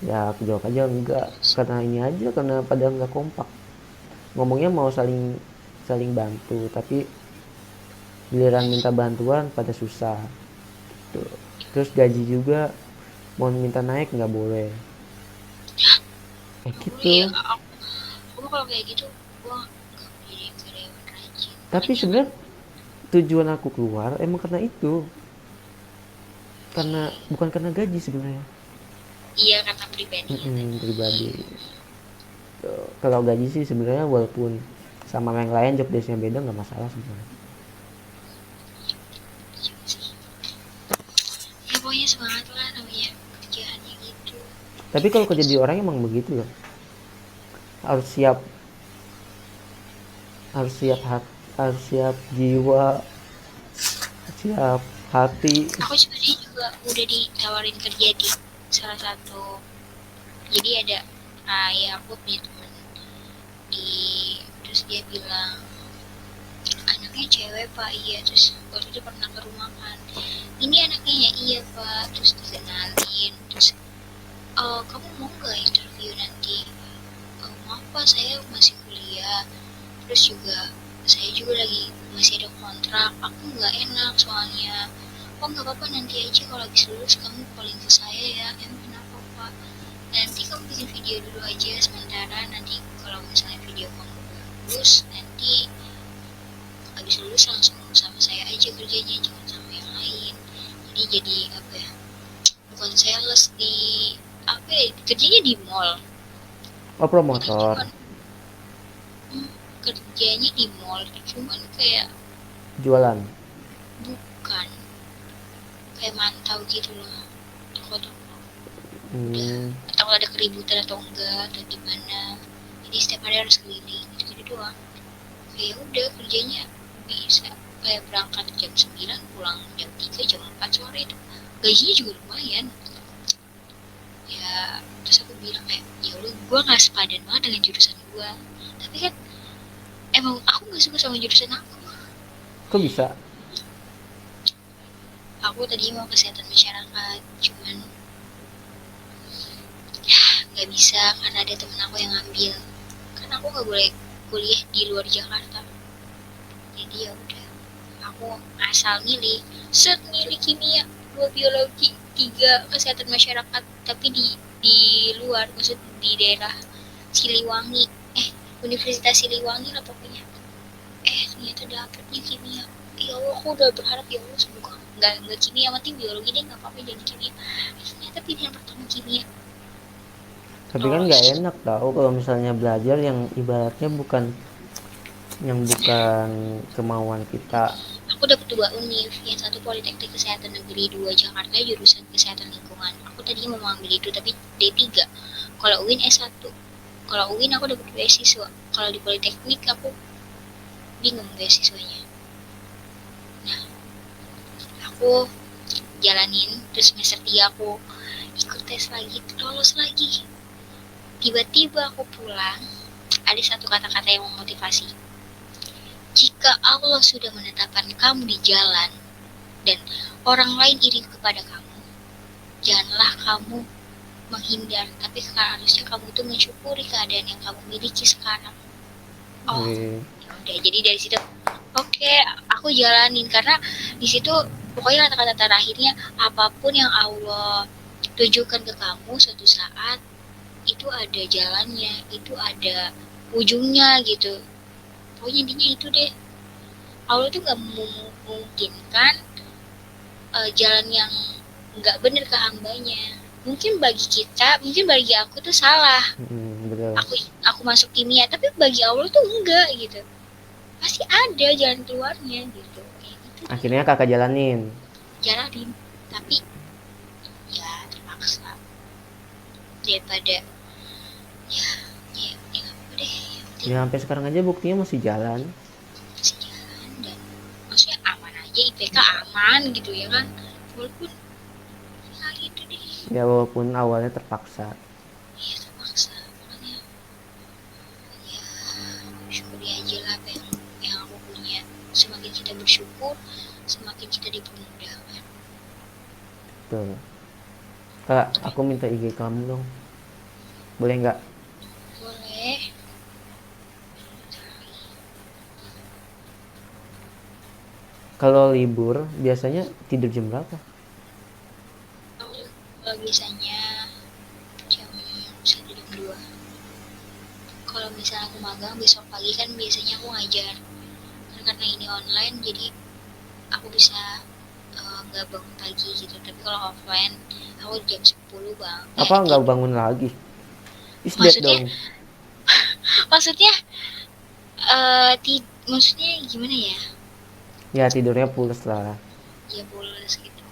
Ya aku jawab aja enggak, karena ini aja, karena pada nggak kompak. Ngomongnya mau saling saling bantu, tapi giliran minta bantuan pada susah tuh. Terus gaji juga mau minta naik nggak boleh, kayak Nggak boleh ya, gitu. aku mah kalau kayak gitu gue nggak mau jadi karyawan rajin, Tapi makanya kan. sebenarnya tujuan aku keluar emang karena itu, karena bukan karena gaji sebenarnya. Iya, kata pribadi ya tadi. Pribadi. Kalau gaji sih sebenarnya walaupun sama yang lain job desknya beda nggak masalah sebenarnya. Juga sih. Ya pokoknya semangat lah, namanya kerjaannya gitu. Tapi kalau kerja di orang emang begitu loh, harus siap, harus siap hati, harus siap jiwa, siap hati. Aku sebenarnya juga udah ditawarin kerja di salah satu, jadi ada, ya aku punya temen di, terus dia bilang anaknya cewek pak, iya, terus waktu itu pernah ke rumah kan, ini anaknya ya, iya pak, terus dikenalin, terus kamu mau nggak interview nanti. Maaf pak, saya masih kuliah, terus juga saya juga lagi masih ada kontrak, aku nggak enak soalnya. Oh nggak apa-apa, nanti aja kalau habis lulus kamu calling ke saya ya. Emang kenapa pak? Nanti kamu bikin video dulu aja sementara, nanti kalau misalnya video kamu bagus, nanti habis lulus langsung sama saya aja kerjanya, jangan sama yang lain. Jadi apa ya, bukan sales di, apa ya, kerjanya di mall. Oh, Jadi promotor. cuman, kerjanya di mall, cuman kayak, Jualan. bukan, kayak mantau gitu loh, toko-toko udah, Hmm, atau ada keributan atau enggak atau gimana. Jadi setiap hari harus keliling gitu-gitu doang. Kayak udah kerjanya bisa kayak berangkat jam 9, pulang jam 3, jam 4 sore itu. Gajinya juga lumayan. Ya terus aku bilang kayak, ya lu, gue nggak sepadan banget dengan jurusan gue, tapi kan emang aku nggak suka sama jurusan aku. kok bisa? Aku tadi mau kesehatan masyarakat, cuman nggak bisa karena ada temen aku yang ngambil, karena aku nggak boleh kuliah di luar Jakarta. Jadi ya udah, aku asal milih, set milih kimia, dua biologi, tiga kesehatan masyarakat, tapi di luar, maksud di daerah Siliwangi, Universitas Siliwangi lah pokoknya. Ternyata dapetnya kimia. Ya Allah, aku udah berharap ya Allah semoga nggak kimia, mati biologi deh, nggak apa-apa jadi kimia. Ternyata pilihan pertama kimia, Tapi kan nggak lolos. enak tahu kalau misalnya belajar yang ibaratnya bukan, yang bukan kemauan kita. Aku dapat dua univ, yang satu Politeknik Kesehatan Negeri 2 Jakarta jurusan Kesehatan Lingkungan. Aku tadinya mau ambil itu tapi D3. Kalau UIN S1. Kalau UIN aku dapat beasiswa. Kalau di Politeknik aku bingung beasiswanya. Nah, aku jalanin, terus semester 3 aku ikut tes lagi, lolos lagi. Tiba-tiba aku pulang, ada satu kata-kata yang memotivasi. Jika Allah sudah menetapkan kamu di jalan dan orang lain iri kepada kamu, janganlah kamu menghindar, tapi harusnya kamu itu mensyukuri keadaan yang kamu miliki sekarang. Oh, Wih. ya udah, jadi dari situ oke, aku jalanin karena di situ pokoknya kata-kata terakhirnya, apapun yang Allah tujukan ke kamu suatu saat itu ada jalannya, itu ada ujungnya gitu. Pokoknya intinya itu deh, Allah tuh nggak memungkinkan jalan yang nggak bener ke hambanya. Mungkin bagi kita, mungkin bagi aku tuh salah, Betul. aku masuk kimia, tapi bagi Allah tuh enggak gitu, pasti ada jalan keluarnya gitu, kayak gitu deh. Akhirnya kakak jalanin. Jalanin, tapi ya terpaksa, daripada ya, ya nggak apa deh, yang penting Ya sampai sekarang aja buktinya masih jalan. masih jalan, dan maksudnya aman aja, IPK aman gitu ya kan, walaupun ya gitu deh. Ya walaupun awalnya terpaksa. Ya terpaksa, makanya ya syukuri aja lah apa yang aku punya. Semakin kita bersyukur, semakin kita dipermudahkan. Tuh. Kak, aku minta IG kamu dong. Boleh nggak? Boleh. Kalau libur biasanya tidur jam berapa? Aku biasanya jam 1 jam 2. Kalau misalnya aku magang besok pagi kan biasanya aku ngajar. Karena ini online jadi aku bisa nggak bangun pagi gitu. Tapi kalau offline aku jam 10 bang. Apa nggak Tidur. bangun lagi? Is dead Maksudnya dong. maksudnya maksudnya gimana ya? Ya tidurnya pules lah. Ya bolos gitu.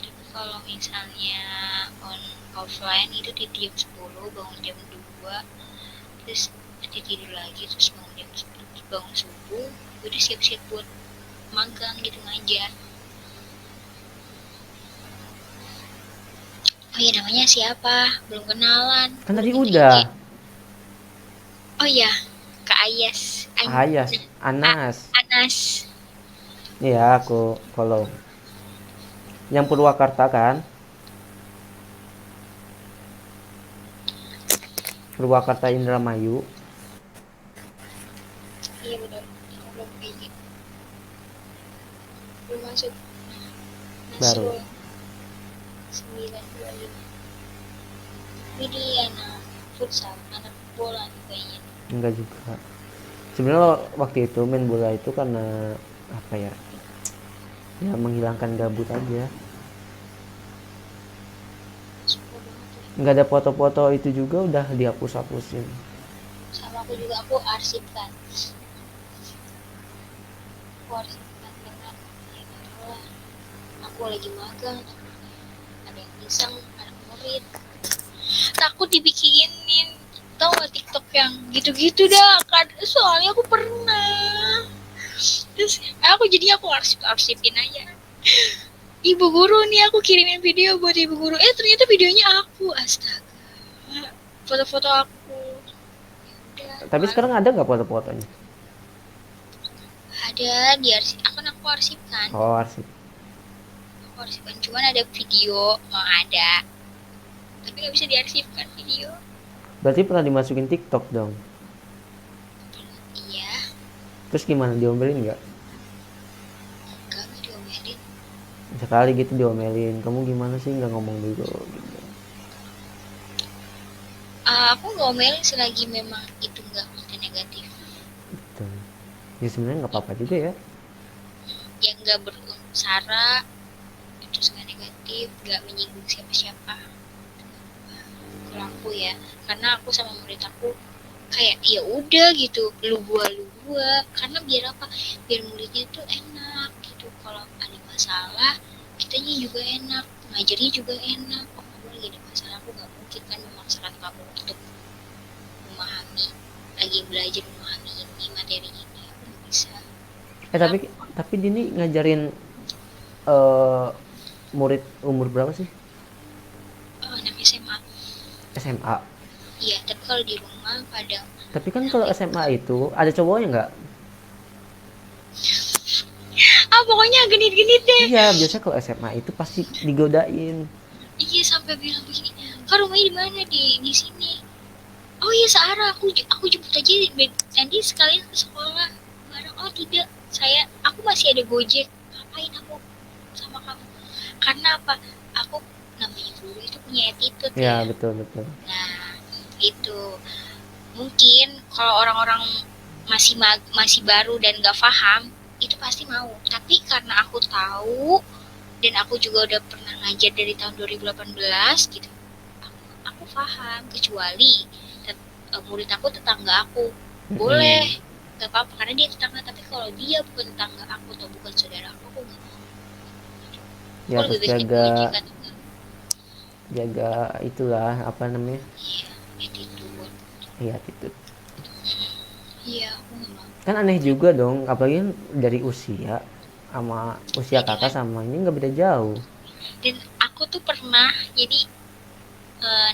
Tapi kalau misalnya offline itu di jam 10 bangun jam 2 terus nanti tidur lagi terus bangun jam 10 terus bangun subuh udah siap-siap buat magang gitu ngajar. Oh iya namanya siapa? Belum kenalan. Kan Udah tadi minta udah. IG. Oh iya, Kak Ayas. Ayas, Anas. Anas. Iya aku follow. Yang Purwakarta kan? Purwakarta Indramayu. Iya benar. Belum IG. Belum masuk. Baru. Nasrul 925. Ini anak futsal, anak bola nih kayaknya. Enggak juga. Sebenarnya waktu itu main bola itu karena apa ya? Ya menghilangkan gabut aja. Suka banget ya. Nggak ada foto-foto itu juga udah dihapus-hapusin. Sama aku juga aku arsipkan. Aku arsipkan karena ya nggak tahu lah. Aku lagi magang, ada yang iseng, ada murid. Takut dibikinin. Tahu nggak TikTok yang gitu-gitu dah kan? Soalnya aku pernah. Terus aku arsipin aja. Ibu guru nih aku kirimin video buat ibu guru. Ternyata videonya aku. Astaga. Foto-foto aku. Udah, Tapi sekarang ada nggak foto-fotonya? ada di arsip. Aku arsipkan. Oh arsip. Aku arsipkan. Cuman ada video. Oh, ada. Tapi nggak bisa diarsipkan video. Berarti pernah dimasukin TikTok dong. Iya. Terus gimana, diomelin nggak? Enggak diomelin. Sekali gitu diomelin, kamu gimana sih nggak ngomong dulu gitu. Aku ngomelin selagi memang itu nggak konten negatif. Gitu. Ya sebenarnya nggak apa-apa juga ya. Yang nggak bersara. Terus nggak negatif. Nggak menyinggung siapa-siapa. Kalau aku ya. Karena aku sama murid aku kayak ya udah gitu lu gua karena biar apa biar muridnya tuh enak gitu kalau ada masalah kitanya juga enak ngajarnya juga enak oh kamu lagi ada masalah aku nggak mungkin kan memaksakan kamu untuk memahami lagi belajar memahami ini materi ini aku nggak bisa. Tapi Dini ngajarin eh murid umur berapa sih? Anak SMA. SMA. Iya tapi kalau di rumah pada Tapi kan kalau SMA itu ada cowoknya nggak? pokoknya genit-genit deh. Iya, biasa kalau SMA itu pasti digodain. Iya sampai bilang begini kan rumahnya di mana di sini. Oh iya searah aku jemput aja nanti sekalian ke sekolah bareng. Oh tidak aku masih ada gojek ngapain aku sama kamu karena apa aku namanya guru itu punya attitude Ya, ya. betul betul. Nah itu mungkin kalau orang-orang masih baru dan gak paham itu pasti mau tapi karena aku tahu dan aku juga udah pernah ngajar dari tahun 2018 gitu aku paham kecuali murid aku tetangga aku boleh nggak apa-apa karena dia tetangga tapi kalau dia bukan tetangga aku atau bukan saudara aku nggak mau. Ya Aku terus lebih baik jaga itulah apa namanya? iya attitude. Iya, attitude. Iya aku nggak mau Kan aneh juga dong, apalagi kan dari usia sama usia jadi kakak sama ini nggak beda jauh. dan aku tuh pernah jadi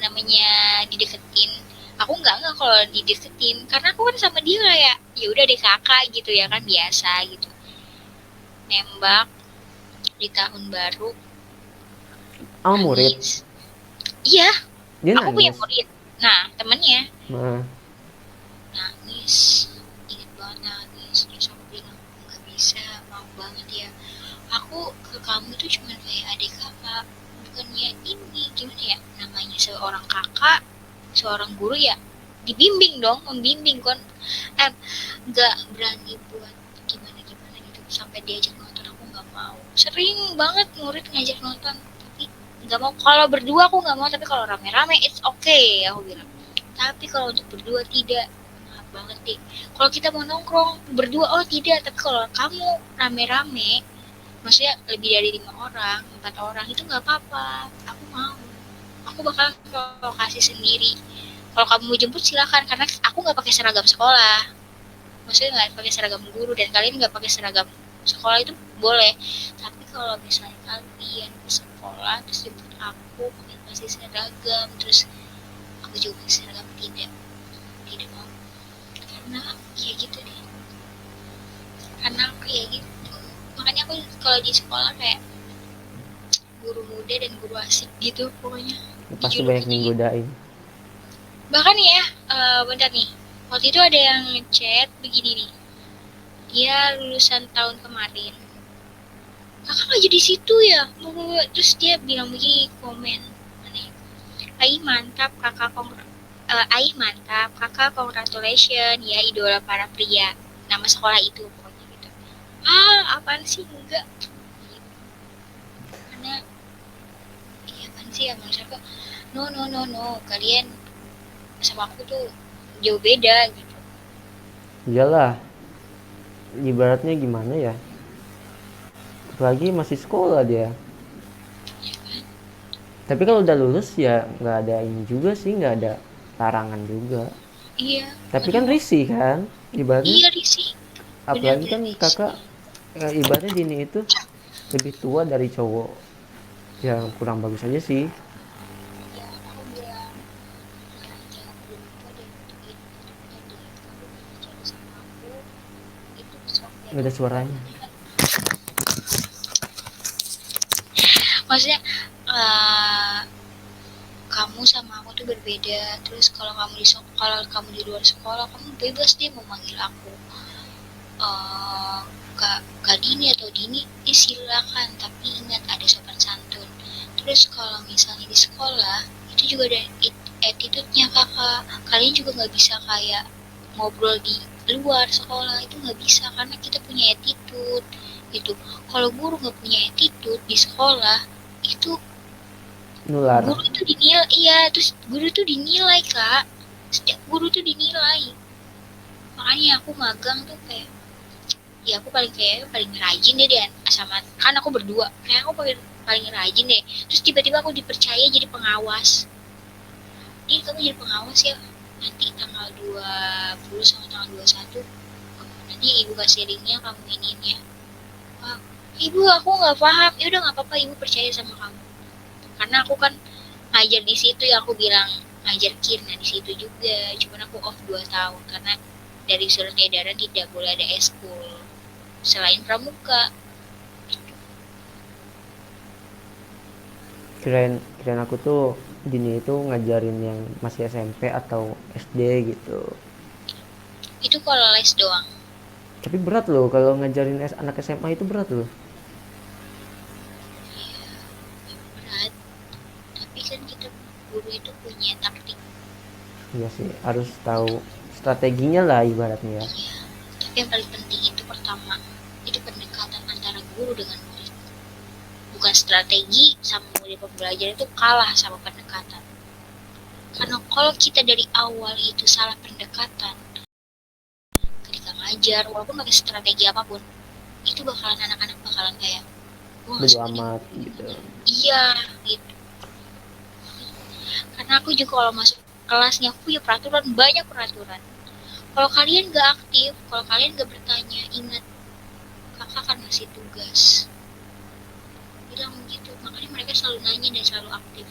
namanya dideketin aku nggak kalau dideketin karena aku kan sama dia kayak ya udah deh kakak gitu ya kan biasa gitu nembak di tahun baru Sama murid, nangis iya dia aku punya nangis. murid Nah temennya Nah, nangis, inget banget nangis, terus aku bilang nggak bisa, mau banget ya, aku ke kamu tuh cuma kayak adik kakak, bukannya ini gimana ya, namanya seorang kakak, seorang guru ya dibimbing dong, membimbing kan, eh nggak berani buat gimana gimana gitu sampai diajak nonton, aku nggak mau. Sering banget murid ngajak nonton tapi nggak mau. Kalau berdua aku nggak mau, tapi kalau rame-rame it's okay aku bilang, tapi kalau untuk berdua tidak. Maaf banget deh, kalau kita mau nongkrong berdua oh tidak, tapi kalau kamu rame-rame, maksudnya lebih dari 5 orang 4 orang itu nggak apa-apa, aku mau, aku bakal ke lokasi sendiri. Kalau kamu mau jemput silakan, karena aku nggak pakai seragam sekolah, maksudnya nggak pakai seragam guru, dan kalian nggak pakai seragam sekolah itu boleh. Tapi kalau misalnya kalian ke sekolah terus jemput aku pakai kasih seragam, terus aku juga pakai seragam, tidak, tidak mau. Karena ya gitu deh, karena aku ya gitu. Makanya aku kalau di sekolah kayak guru muda dan guru asik gitu pokoknya pasti banyak dijulukinya gitu. menggodain. Bahkan ya, bentar nih, waktu itu ada yang ngechat begini nih, dia lulusan tahun kemarin, kakak nggak jadi situ ya, terus dia bilang begini, komen aneh, Aih mantap kakak, Aih mantap kakak, congratulation ya idola para pria, nama sekolah itu pokoknya gitu. Apaan sih, enggak, karena iya kan sih ya, maksud aku no no no no, kalian sama aku tuh jauh beda gitu. Iyalah, ibaratnya gimana ya? Apalagi masih sekolah dia. Tapi kalau udah lulus ya nggak ada ini juga sih, nggak ada larangan juga. Iya, Tapi kan aduh, risih kan, ibaratnya. iya risih, Apalagi benar-benar kan risih. kakak ibaratnya Dini itu lebih tua dari cowok yang kurang bagus aja sih. Ya aku bilang, ya jangan belum tua dan itu tadi kamu bicara sama aku itu sok Nggak ada beda tua, suaranya. maksudnya eh, kamu sama aku tuh berbeda, terus kalau kamu kalau kamu di luar sekolah kamu bebas deh mau manggil aku eh kak kak Dini atau Dini, silakan, tapi ingat ada sopan santun. Terus kalau misalnya di sekolah itu juga ada attitude-nya kakak, kalian juga nggak bisa kayak ngobrol di luar sekolah, itu nggak bisa karena kita punya attitude gitu. Kalau guru nggak punya attitude di sekolah itu, Nular. guru itu dinilai, iya, terus guru tuh dinilai kak, setiap guru tuh dinilai. Makanya aku magang tuh kayak, ya aku paling rajin deh dia sama, kan aku berdua kayak aku paling rajin deh, terus tiba-tiba aku dipercaya jadi pengawas. Jadi kamu jadi pengawas ya, nanti tanggal 20 sama tanggal 21, nanti ibu kasih linknya, kamu iniin ya. Wah, ibu aku nggak paham, ya udah nggak apa-apa, ibu percaya sama kamu, karena aku kan ngajar di situ ya, aku bilang ngajar kirna di situ juga, cuman aku off 2 tahun karena dari surat edaran tidak boleh ada eskul selain pramuka. Kirain kirain aku tuh Dini itu ngajarin yang masih SMP atau SD gitu. Itu kalau les doang. Tapi berat loh kalau ngajarin anak SMA itu berat loh. Ya, berat, tapi kan kita guru itu punya taktik. Iya sih, harus tahu strateginya lah ibaratnya ya. Iya, tapi yang paling penting itu pertama, itu pendekatan antara guru dengan murid, bukan strategi. Sama murid pembelajaran itu kalah sama pendekatan, karena kalau kita dari awal itu salah pendekatan ketika ngajar, walaupun pakai strategi apapun, itu bakalan anak-anak bakalan kayak, gue nggak Bodo suka nih amat gitu. guru. Iya gitu, karena aku juga kalau masuk kelasnya aku punya peraturan, banyak peraturan. Kalau kalian gak aktif, kalau kalian gak bertanya, ingat kakak akan ngasih tugas, bilang begitu. Makanya mereka selalu nanya dan selalu aktif.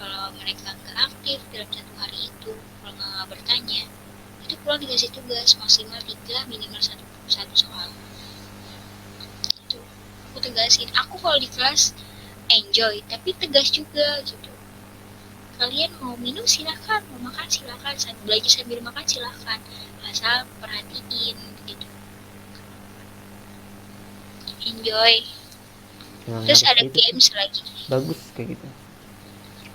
Kalau mereka nggak aktif dalam 1 hari itu, kalau nggak bertanya, itu pulang dikasih tugas maksimal 3, minimal satu soal. Itu aku tegasin. Aku kalau di kelas enjoy, tapi tegas juga gitu. kalian mau minum silakan, mau makan silakan, belajar sambil makan silakan, asal perhatiin gitu, enjoy. Nah, Terus harus ada gitu sih. games lagi. Bagus kayak gitu.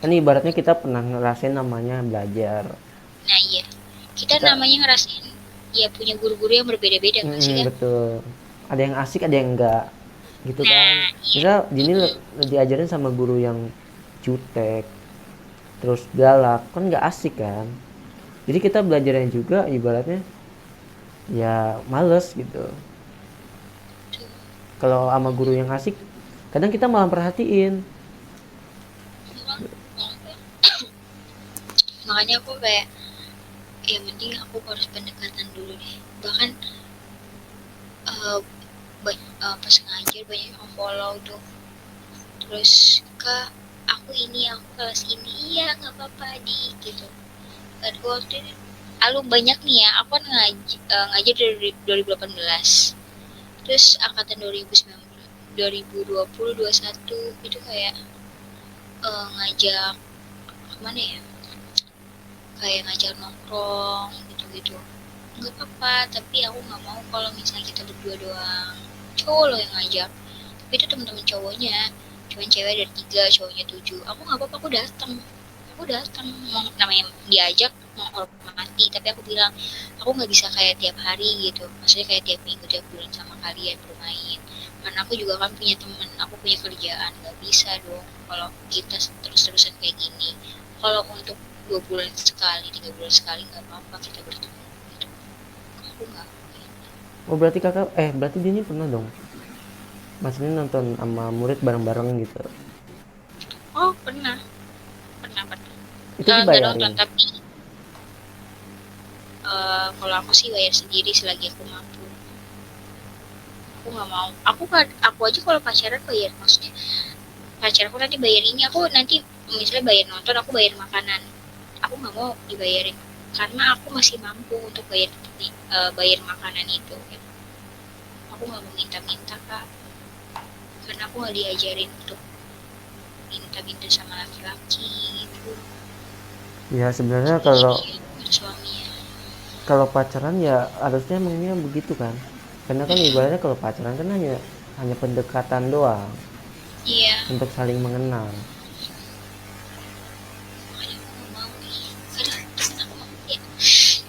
Kan ibaratnya kita pernah ngerasain namanya belajar. Nah iya, kita Kita namanya ngerasain ya punya guru-guru yang berbeda-beda nggak sih kan. betul. Ada yang asik, ada yang enggak. Gitu kan. Nah iya. Misal Dini diajarin sama guru yang jutek, terus galak, kan nggak asik kan. Jadi kita belajarnya juga ibaratnya ya males gitu. Kalau sama guru yang asik, kadang kita malah perhatiin. Makanya aku kayak ya mending aku harus pendekatan dulu deh. Bahkan uh, pas ngajar banyak yang follow tuh, terus kak aku ini aku kelas ini, iya nggak apa-apa di gitu. Dan waktu itu banyak nih ya, aku kan ngajar dari 2018, terus angkatan 2019 2020 21 itu kayak ngajak kemana ya, kayak ngajak nongkrong gitu-gitu. Nggak apa-apa, tapi aku nggak mau kalau misalnya kita berdua doang, cowok lo yang ngajak. Tapi itu teman-teman cowoknya cuman cewek dari 3, cowoknya 7. Aku nggak apa-apa, aku datang mau namanya diajak menghormati, tapi aku bilang aku nggak bisa kayak tiap hari gitu, maksudnya kayak tiap minggu tiap bulan sama kalian bermain, karena aku juga kan punya temen, aku punya kerjaan, nggak bisa dong kalau kita terus-terusan kayak gini. Kalau untuk 2 bulan sekali, 3 bulan sekali nggak apa-apa kita bertemu gitu. Aku nggak. Oh berarti berarti Dini pernah dong. Maksudnya nonton sama murid bareng-bareng gitu. Oh pernah, pernah pernah. Itu Nggak nonton dibayarin. tapi kalau aku sih bayar sendiri selagi aku mampu. Aku nggak mau, aku aja kalau pacaran bayar, maksudnya pacar aku nanti bayar ini, aku nanti misalnya bayar nonton, aku bayar makanan, aku nggak mau dibayarin karena aku masih mampu untuk bayar makanan itu gitu. Aku nggak mau minta-minta kak, karena aku nggak diajarin untuk minta-minta sama laki-laki gitu. Ya sebenarnya kalau Jadi suaminya. kalau pacaran ya harusnya emangnya begitu kan. Karena kan ibaratnya kalau pacaran kan hanya hanya pendekatan doang Iya, untuk saling mengenal. makanya aku nggak mau nih. Kadang temen aku mau ya,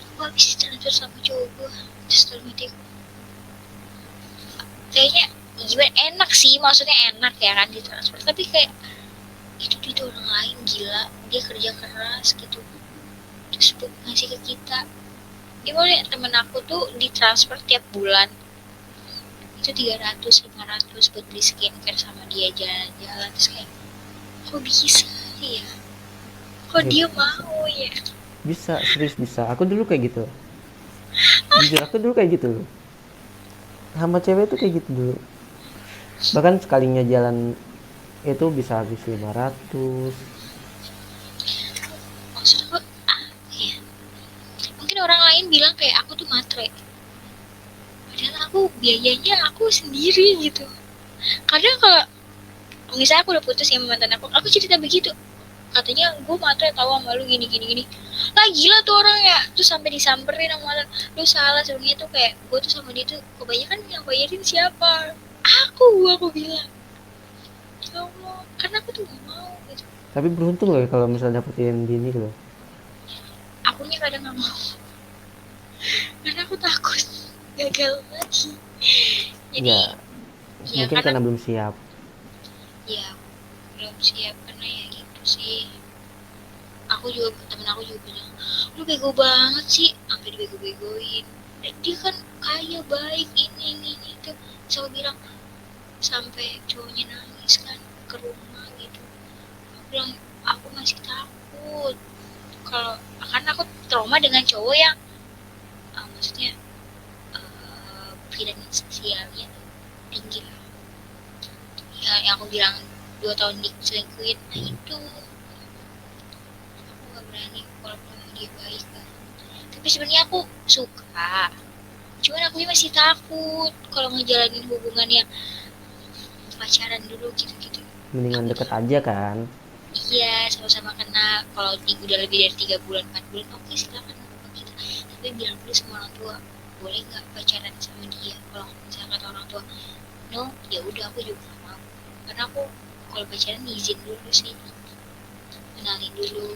aku habis transfer sama cowok gue, terus dalam hati aku kayaknya gimana, enak sih, maksudnya enak ya kan ditransfer, tapi kayak itu orang lain, gila dia kerja keras gitu terus ngasih ke kita. Gimana temen aku tuh ditransfer tiap bulan itu 300 500 buat beli skincare sama dia, jalan-jalan, terus kayak kok bisa ya, kok Ya dia mau ya. bisa, serius bisa. Aku dulu kayak gitu. Jujur aku dulu kayak gitu. Sama cewek tuh kayak gitu dulu. Bahkan sekalinya jalan itu bisa habis 500. Maksud aku ya, mungkin orang lain bilang kayak aku tuh matre, padahal aku biayanya aku sendiri gitu. Kadang kalau misalnya aku udah putus sama mantan aku cerita begitu, katanya gue matre tahu sama lu gini gini gini. Lah gila tuh orang ya, tuh sampai disamperin sama mantan. Lu salah sebenarnya tuh, kayak gue tuh sama dia tuh kebanyakan yang bayarin siapa, aku bilang ya Allah, karena aku tuh gak mau gitu. Tapi beruntung loh ya kalau misalnya dapetin Dini loh. Akunya kadang gak mau karena aku takut gagal lagi. Jadi Ya ya mungkin karena karena belum siap. ya belum siap, karena ya gitu sih. Aku juga, temen aku juga bilang lu bego banget sih, sampai dibego-begoin. Dan dia kan kaya, baik, ini itu, selalu bilang, sampai cowoknya nangis kan ke rumah gitu. Aku bilang aku masih takut kalau, karena aku trauma dengan cowok yang maksudnya finansialnya tinggi lah ya, yang aku bilang 2 tahun diselingkuhin. Nah itu aku gak berani walaupun dia baik kan, tapi sebenarnya aku suka, cuman aku masih takut kalau ngejalanin hubungan yang pacaran dulu gitu-gitu. Mendingan Aku deket aja kan. iya sama-sama kenal. Kalau udah lebih dari 3 bulan 4 bulan, oke silakan ngomong kita, tapi bilang dulu sama orang tua, boleh nggak pacaran sama dia. Kalau misalkan orang tua no, ya udah aku juga nggak mau, karena aku kalau pacaran izin dulu sih, kenalin dulu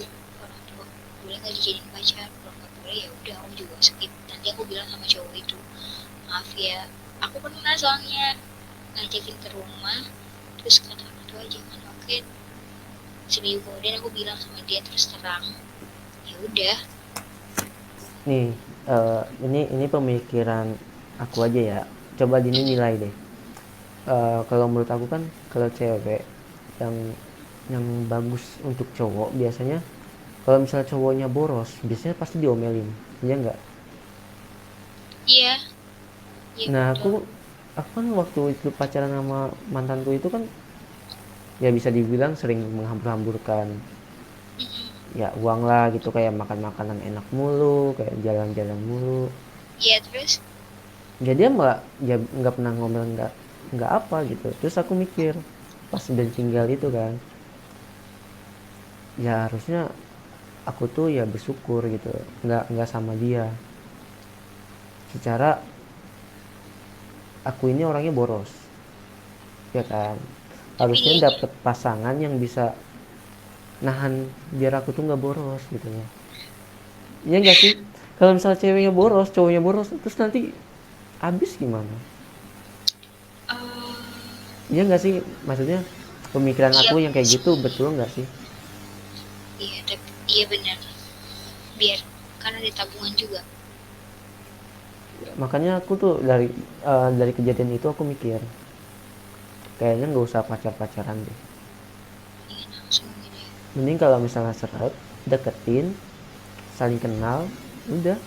orang tua, boleh nggak dijadiin pacar. Kalau nggak boleh ya udah aku juga skip. Nanti aku bilang sama cowok itu, maaf ya, aku pernah soalnya ngajakin ke rumah, terus kata orang tua jangan, oke. Seminggu kemudian aku bilang sama dia terus terang, ya udah. Nih, ini pemikiran aku aja ya. Coba dinilai deh. Kalau menurut aku kan, kalau cewek yang yang bagus untuk cowok biasanya, kalau misalnya cowoknya boros, biasanya pasti diomelin, iya nggak? Iya, iya Nah, betul. aku kan waktu itu pacaran sama mantanku itu kan, ya bisa dibilang sering menghambur-hamburkan Mm-mm. ya uang lah gitu, kayak makan makanan enak mulu, kayak jalan-jalan mulu. Iya terus. Ya dia nggak pernah ngomel, nggak apa gitu. Terus aku mikir pas udah tinggal itu kan, ya harusnya aku tuh ya bersyukur gitu, nggak sama dia. Secara aku ini orangnya boros, ya kan. Tapi Harusnya dianya, dapet pasangan yang bisa nahan biar aku tuh nggak boros gitu ya. Iya nggak sih? Kalau misalnya ceweknya boros, cowoknya boros, terus nanti habis gimana? eh Iya nggak sih? Maksudnya pemikiran iya aku yang kayak sih, gitu betul nggak sih? iya tapi iya benar, biar karena ada tabungan juga. Makanya aku tuh dari kejadian itu aku mikir, kayaknya nggak usah pacar-pacaran deh. Mendingan langsung gitu ya. Mending kalau misalnya seret, deketin, saling kenal, udah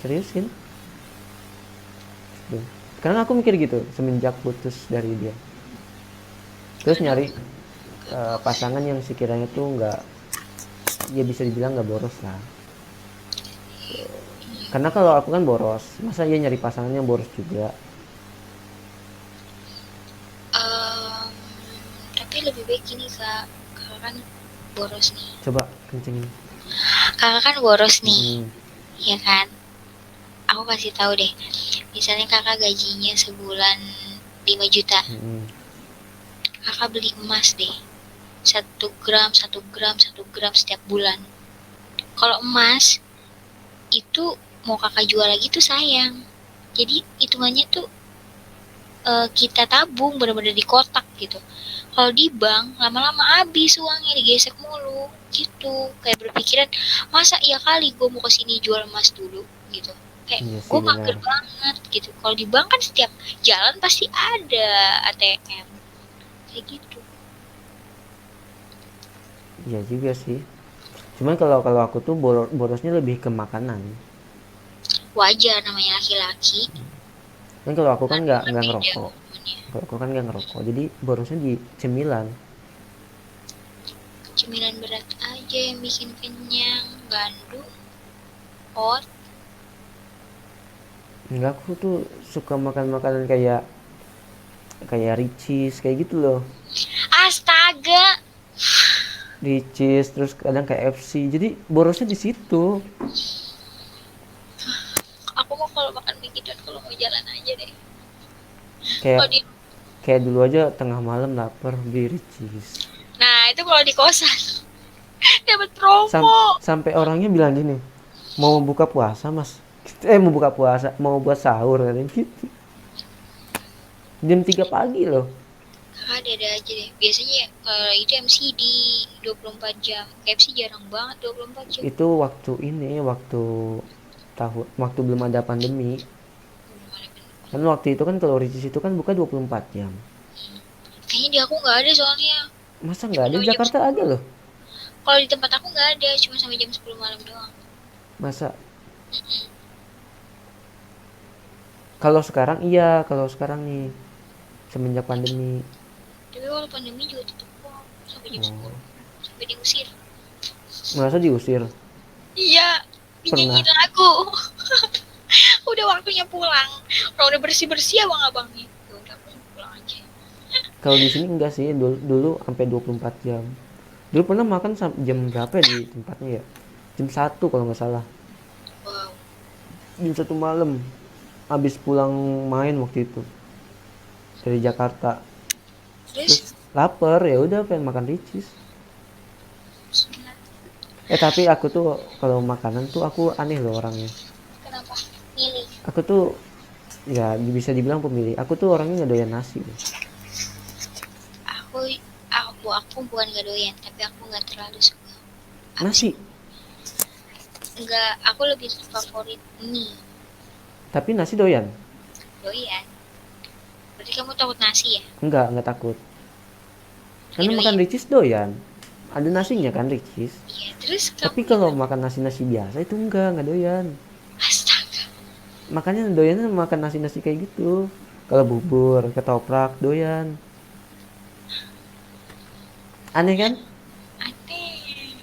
seriusin. Tuh. Karena aku mikir gitu semenjak putus dari dia. Terus Karena nyari aku gak pasangan yang sekiranya tuh nggak, ya bisa dibilang nggak boros lah. Karena kalau aku kan boros, masa dia nyari pasangan yang boros juga? em, tapi lebih baik gini kak, kakak kan boros nih, Coba kencengin. kakak kan boros nih, Mm-mm. ya kan. Aku kasih tahu deh, misalnya kakak gajinya sebulan 5 juta, Mm-mm. kakak beli emas deh, 1 gram 1 gram 1 gram setiap bulan. Kalau emas itu mau kakak jual lagi tuh sayang, jadi hitungannya tuh kita tabung bener-bener di kotak gitu. Kalau di bank lama-lama habis uangnya, digesek mulu gitu. Kayak berpikiran, masa iya kali gue mau kesini jual emas dulu gitu. Kayak Iya sih gue benar. mager banget gitu. Kalau di bank kan setiap jalan pasti ada ATM kayak gitu. Iya juga sih. Cuman kalau kalau aku tuh borosnya lebih ke makanan. Wajar namanya laki-laki, Kan kalau aku kan aduh nggak kan nggak beda ngerokok. momennya. Kalau aku kan nggak ngerokok, jadi borosnya di cemilan. Cemilan berat aja yang bikin kenyang, gandum, hot. Enggak, aku tuh suka makan makanan kayak kayak Ricis kayak gitu loh. Astaga, Ricis terus kadang KFC. Jadi borosnya di situ. aku mau kalau makan mie gitu kalau mau jalan aja deh. Kayak Kalau di, kayak dulu aja tengah malam lapar beli Ricis. nah itu kalau di kosan dapat Sam- promo. sampai orangnya bilang gini, mau buka puasa mas? Mau buka puasa, mau buat sahur katanya gitu. Jam 3 pagi loh. Ada aja deh. Biasanya itu MCD 24 jam. KFC jarang banget 24 jam. Itu waktu ini, waktu belum ada pandemi. Belum ada bener. Kan waktu itu kan kalau Ricis itu kan buka 24 jam. Kayaknya di aku nggak ada soalnya. Masa nggak Cuma ada? Di sampai jam Jakarta ada 10. loh. Kalau di tempat aku nggak ada, cuma sampai jam 10 malam doang. Masa? Mm-mm. Kalau sekarang iya, kalau sekarang nih semenjak pandemi. Tapi kalau pandemi juga tetap kok sampai jam Oh, 10. Sampai diusir. masa diusir? Iya, Pernah. dinyanyiin lagu. Udah waktunya pulang. Kalau udah bersih-bersih abang-abangnya. Ya udah pulang aja. Kalau di sini enggak sih, dulu sampai 24 jam. Dulu pernah makan jam berapa ya di tempatnya ya? Jam 1 kalau nggak salah. Wow. Jam 1 malam. Habis pulang main waktu itu dari Jakarta. Terus Terus lapar, ya udah pengen makan Ricis. gila. Tapi aku tuh kalau makanan tuh aku aneh loh orangnya. Kenapa milih? Aku tuh ya bisa dibilang pemilih. Aku tuh orangnya nggak doyan nasi. Aku aku bukan gak doyan, tapi aku nggak terlalu suka. Apa sih? Nasi. Enggak, aku lebih favorit mie. Tapi nasi doyan. Doyan. Berarti kamu takut nasi ya? Enggak takut. Gak Karena makan doyan. Ricis doyan. Ada nasinya kan Ricis. Iya, terus kamu Tapi kalau gimana? makan nasi-nasi biasa itu enggak doyan. Astaga. Makanya doyannya makan nasi-nasi kayak gitu. Kalau bubur, ketoprak, doyan. Aneh kan? Aneh.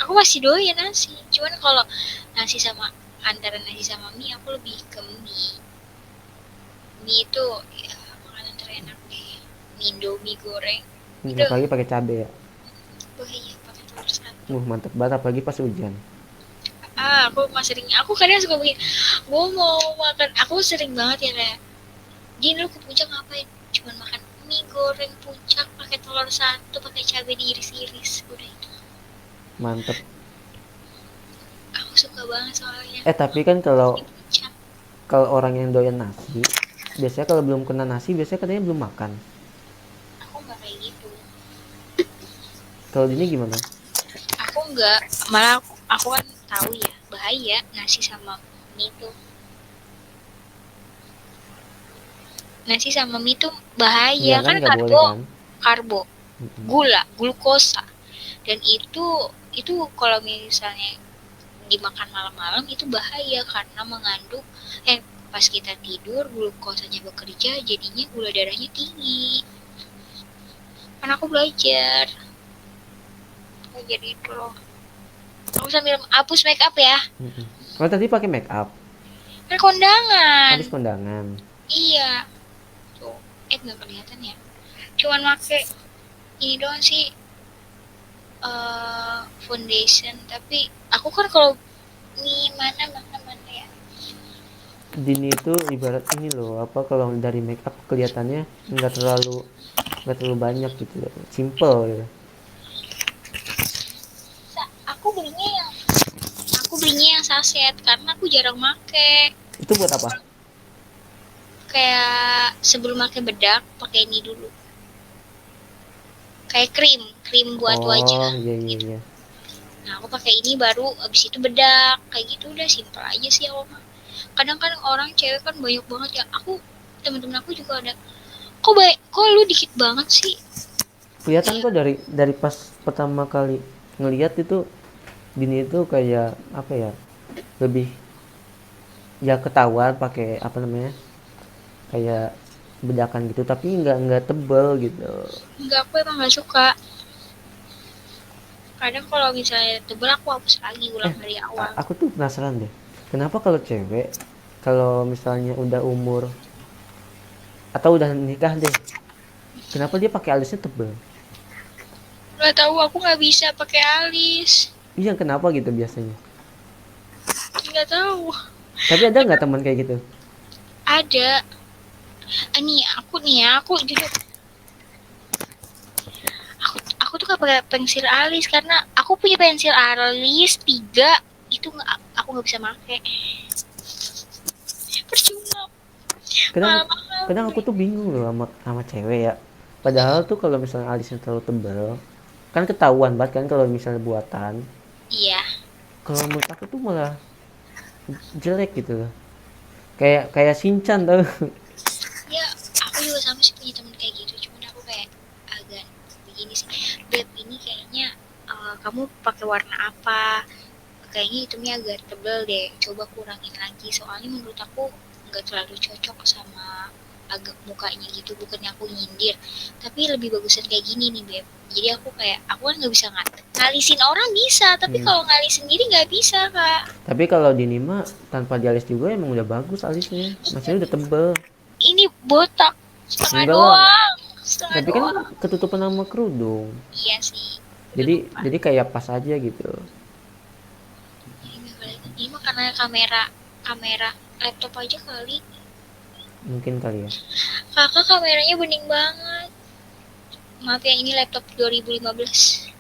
Aku masih doyan nasi. Cuman kalau nasi sama antara nasi sama mie, aku lebih ke mie. Mie itu ya makanan terenak deh. Mie Indomie goreng. Itu Apalagi pakai cabai ya. bahaya pakai telur satu. Mantep banget apalagi pas hujan. Aku kadang suka begini. Gue mau makan, aku sering banget ya kayak, Din lu ke puncak ngapain? Cuman makan mie goreng puncak pakai telur satu, pakai cabai diiris-iris, udah itu. Mantep. Aku suka banget soalnya. Tapi kan kalau Di puncak. kalau orang yang doyan nasi, biasanya kalau belum kena nasi biasanya katanya belum makan. Aku nggak kayak gitu. Kalau ini gimana? Aku nggak, malah aku kan tahu ya bahaya nasi sama mie itu. Nasi sama mie itu Iya bahaya kan kan, nggak boleh karbo, kan? karbo, gula, glukosa. Dan itu kalau misalnya dimakan malam-malam itu bahaya karena mengandung pas kita tidur glukosanya bekerja jadinya gula darahnya tinggi. Kan aku belajar itu loh. Aku sambil hapus make up ya. Oh tadi pakai make up. Kan kondangan. Habis kondangan. Iya. Tuh. Nggak kelihatan ya. Cuman pakai ini doang sih, foundation. Tapi aku kan kalau ini mana ya. Dini itu ibarat ini loh, apa kalau dari make up kelihatannya nggak terlalu banyak gitu loh. Simple gitu. Aku belinya yang saset karena aku jarang make. Itu buat apa? Kayak sebelum pakai bedak pakai ini dulu. Kayak krim buat wajah. Oh iya Gitu. iya. Nah aku pakai ini baru abis itu bedak kayak gitu, udah simpel aja sih aku mah. Kadang kan orang cewek kan banyak banget ya. Teman-teman aku juga ada. Kok lu dikit banget sih? Kelihatan kok dari pas pertama kali ngelihat itu Dini itu kayak apa ya, lebih ya ketahuan pakai apa namanya, kayak bedakan gitu tapi nggak tebel gitu. Enggak, aku emang gak suka. Kadang kalau misalnya tebel aku hapus lagi ulang dari awal. Aku tuh penasaran deh, kenapa kalau cewek kalau misalnya udah umur atau udah nikah deh, kenapa dia pakai alisnya tebel? Gak tahu, aku nggak bisa pakai alis. Iya kenapa gitu biasanya? Nggak tahu. Tapi ada nggak teman kayak gitu? Ada. Aku jujur. Aku tuh gak pakai pensil alis karena aku punya pensil alis 3 itu aku nggak bisa pakai. Percuma. kadang Mahal-mahal. kadang aku tuh bingung loh sama cewek ya, padahal tuh kalau misalnya alisnya terlalu tebal kan ketahuan banget kan kalau misalnya buatan. Iya. Kalau menurut aku tuh malah jelek gitu loh, kayak Shinchan tau. Ya, aku juga sama sih punya temen kayak gitu. Cuman aku kayak agak begini sih. Beb, ini kayaknya kamu pakai warna apa? Kayaknya hitamnya agak tebel deh. Coba kurangin lagi. Soalnya menurut aku nggak terlalu cocok sama agak mukanya gitu. Bukannya aku nyindir, tapi lebih bagusan kayak gini nih, Beb. Jadi aku kan nggak bisa ngalisin orang bisa, tapi kalau ngalisin sendiri nggak bisa, Kak. Tapi kalau Dini mah tanpa dialis juga emang udah bagus alisnya, maksudnya udah tebel. Ini botak setengah Enggak lah, doang. setengah Tapi kan doang. ketutupan sama kerudung. Iya sih, udah Jadi lupa. jadi kayak pas aja gitu. Jadi nggak kelihatan. Ini mah karena kamera kamera laptop aja kali. Mungkin kali ya. Kakak kameranya bening banget. Maaf ya, ini laptop 2015.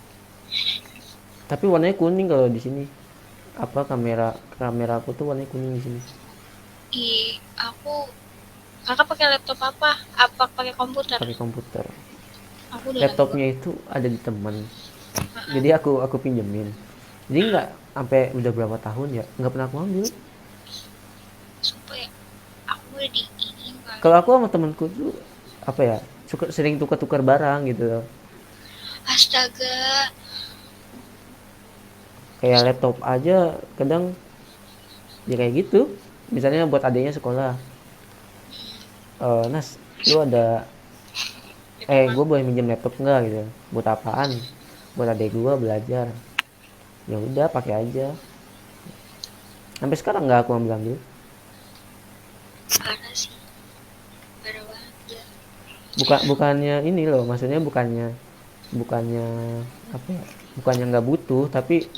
Tapi warnanya kuning kalau di sini. Apa kamera kamera aku tuh warnanya kuning di sini. Ih, kakak pakai laptop apa? Apa pakai komputer? Pakai komputer. Aku udah lama Laptopnya banget. itu ada di teman. Heeh. Jadi aku pinjemin. Jadi nggak sampai udah berapa tahun ya nggak pernah aku ambil. Sumpah ya, aku udah diinin kali. Kalau aku sama temanku tuh apa ya suka sering tukar-tukar barang gitu loh. Astaga, Kayak laptop aja kadang ya kayak gitu. Misalnya buat adiknya sekolah. Nas, lu ada laptop gue aku. boleh minjem laptop nggak gitu? Buat apaan? Buat adik gue belajar. Ya udah pakai aja. Sampai sekarang nggak aku ambil ambil. Parah sih, parah banget ya. Bukannya ini loh, maksudnya bukannya bukannya apa ya? Bukannya nggak butuh, tapi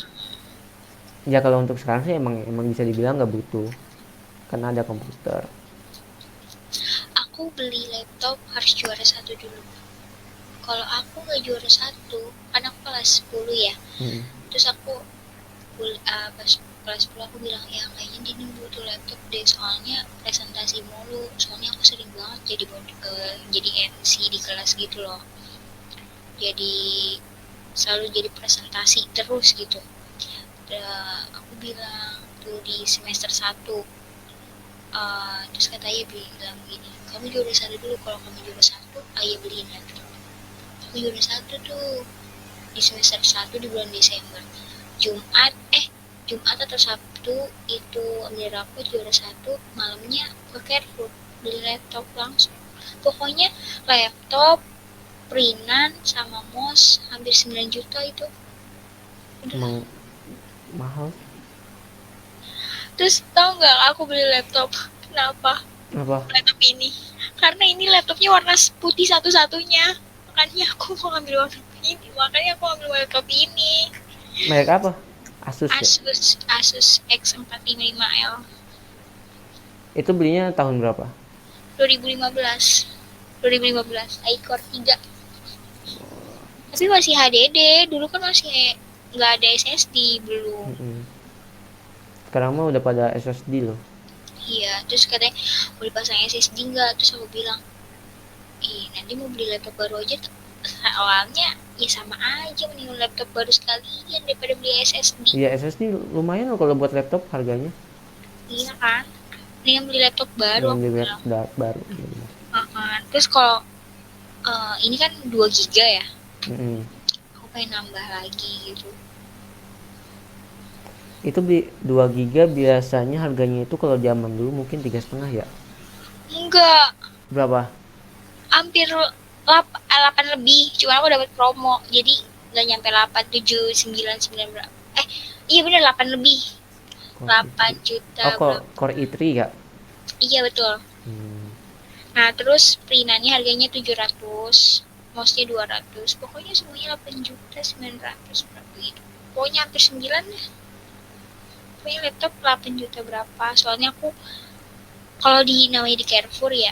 ya kalau untuk sekarang sih emang emang bisa dibilang nggak butuh karena ada komputer. Aku beli laptop harus juara satu dulu. Kalau aku nggak juara satu, kan aku kelas 10 ya. Mm-mm. Terus aku pas kelas 10 aku bilang ya kayaknya Dini butuh laptop deh, soalnya presentasi mulu, soalnya aku sering banget jadi MC di kelas gitu loh, jadi selalu jadi presentasi terus gitu. Aku bilang tuh di semester satu, terus kata ayah bilang gini, kamu juara satu dulu, kalau kamu juara satu ayah beliin laptop. Aku juara satu tuh di semester satu di bulan Desember. Jumat Jumat atau Sabtu itu ambil rapot juara satu, malamnya ke Carrefour beli laptop langsung. Pokoknya laptop, printan sama mouse hampir 9 juta itu. Udah. Emang mahal. Terus tau nggak aku beli laptop? Kenapa? Apa? Laptop ini. Karena ini laptopnya warna putih satu-satunya. Makanya aku mau ambil warna ini. Makanya aku ambil laptop ini. Merek apa? Asus ya? Asus X455L Itu belinya tahun berapa? 2015. 2015 iCore 3. Tapi masih HDD, dulu kan masih nggak ada SSD belum. Mm-mm. Sekarang mah udah pada SSD loh. Iya, terus katanya mau dipasang SSD nggak? Terus aku bilang, ih nanti mau beli laptop baru aja. Awalnya ya sama aja, mending laptop baru sekalian daripada beli SSD. Iya SSD lumayan loh kalau buat laptop harganya. Iya kan? Mending beli laptop baru Dengan aku beli bilang. laptop baru. Terus kalau ini kan 2 giga ya, Mm-mm. aku pengen nambah lagi gitu. Itu beli 2 giga biasanya harganya itu kalau zaman dulu mungkin 3,5 ya. Enggak, Berapa? hampir 8 lebih, cuma aku dapat promo jadi nggak nyampe 8, 7, 9, 9 berapa, iya bener 8 lebih, Core 8 i3. juta Oh, berapa. Core i3 ya? Iya betul. Hmm. Nah terus printannya harganya 700, mouse-nya 200, pokoknya semuanya 8 juta 900 berapa gitu, pokoknya hampir 9 deh. Pokoknya laptop 8 juta berapa, soalnya aku kalau di namanya di Carrefour ya,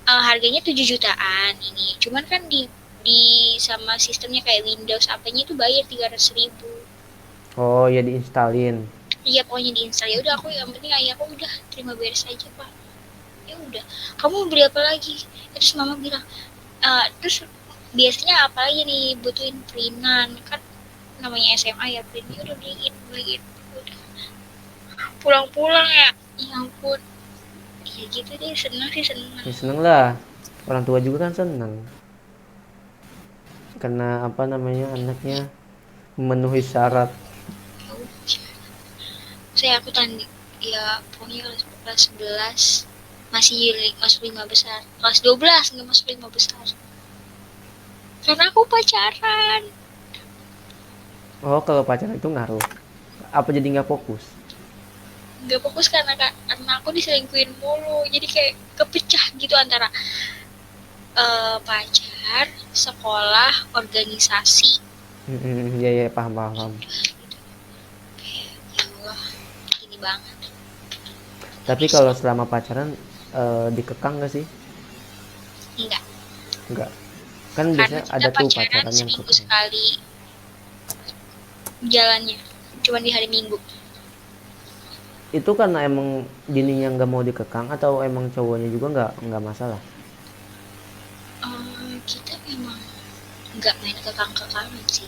harganya 7 jutaan ini. Cuman kan di sama sistemnya kayak Windows apanya itu bayar 300.000. Oh, ya diinstalin. Iya pokoknya diinstal. Ya udah aku yang penting ayahku udah terima beres aja pak. Ya udah. Kamu mau beli apa lagi? Terus mama bilang, terus biasanya apa lagi nih butuhin printan kan, namanya SMA ya, printnya udah beliin udah. Pulang-pulang ya, ya ampun. Ya gitu deh, seneng sih seneng. Ya seneng lah. Orang tua juga kan seneng. Karena apa namanya anaknya memenuhi syarat. Saya aku tadi ya pokoknya kelas 11 masih masuk 5 besar, kelas 12 nggak masuk 5 besar karena aku pacaran. Oh, kalau pacaran itu ngaruh. Apa jadi nggak fokus? Nggak fokus karena aku diselingkuhin mulu, jadi kayak kepecah gitu antara pacar, sekolah, organisasi. Ya ya, paham paham paham. Kayak ya Allah, ini banget. Gak Tapi bisa. kalau selama pacaran dikekang gak sih? Enggak. Enggak. Kan Karena biasanya kita ada tuh pacaran pacaran yang seminggu kekang. sekali jalannya. Cuma di hari Minggu. Itu karena emang bininya nggak mau dikekang atau emang cowoknya juga nggak masalah? Kita memang nggak main kekang-kekangan sih.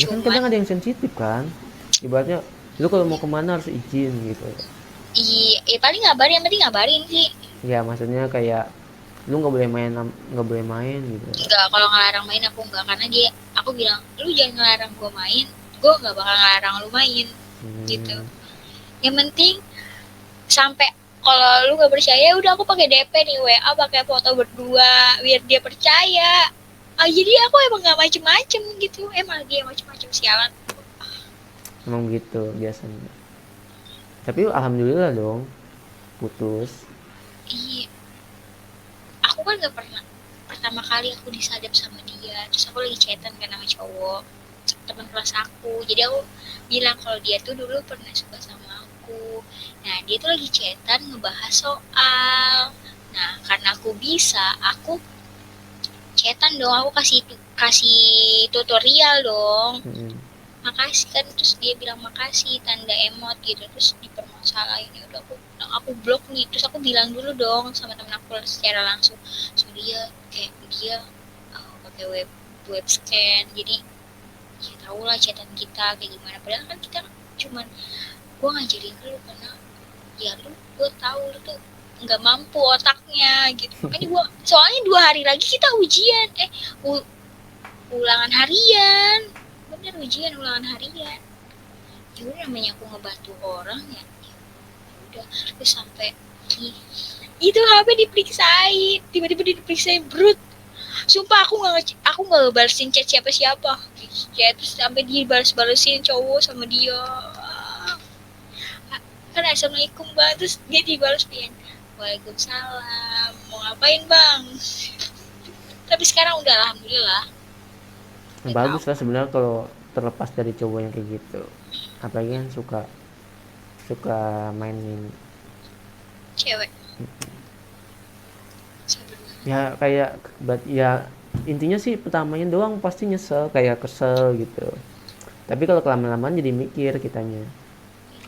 Ya kan Cuman kadang ada yang sensitif kan. Ibaratnya lu kalau mau kemana harus izin gitu. paling ngabarin, yang penting ngabarin sih. Ya maksudnya kayak lu nggak boleh main gitu. Enggak, kalau ngelarang main aku enggak, karena aku bilang lu jangan ngelarang gue main, gue nggak bakal ngelarang lu main gitu. Hmm, Yang penting sampai kalau lu nggak percaya udah aku pakai DP nih, WA pakai foto berdua biar dia percaya. Jadi aku emang nggak macem-macem gitu, emang dia macem-macem sialan. emang begitu biasanya. Tapi alhamdulillah dong putus. Iya, aku kan nggak pernah, pertama kali aku disadap sama dia, terus aku lagi chatan kan sama cowok teman kelas aku, jadi aku bilang kalau dia tuh dulu pernah suka sama aku. Nah dia tuh lagi chatan ngebahas soal, nah karena aku bisa, aku chatan dong, aku kasih kasih tutorial dong, Hmm. makasih kan, terus dia bilang makasih tanda emot gitu, terus dipermasalahin. Ya udah, aku blok nih, terus aku bilang dulu dong sama temen aku secara langsung, sorry ya, kayak dia pakai web scan, jadi ya tau lah chatan kita kayak gimana, padahal kan kita cuman gue ngajarin lu karena ya gue tahu lu tuh nggak mampu otaknya gitu, makanya gue, soalnya 2 hari lagi kita ujian, ulangan harian, bener, ujian ulangan harian. Ya udah, namanya aku ngebantu orang ya, ya udah. Terus sampai itu HP diperiksain, tiba-tiba diperiksain brut. Sumpah aku nggak ngebalesin chat siapa-siapa. Ya terus sampai dibalas-balesin cowok sama dia. Kan assalamualaikum bang, terus dia dibalas pian, waalaikumsalam, mau ngapain bang. Tapi sekarang udah alhamdulillah udah tahu. Bagus lah sebenarnya kalau terlepas dari cowok yang kayak gitu. Apalagi kan suka suka mainin. Cewek sabar. Ya kayak ya intinya sih pertamanya doang pasti nyesel kayak kesel gitu. Tapi kalau kelamaan-lamaan jadi mikir kitanya.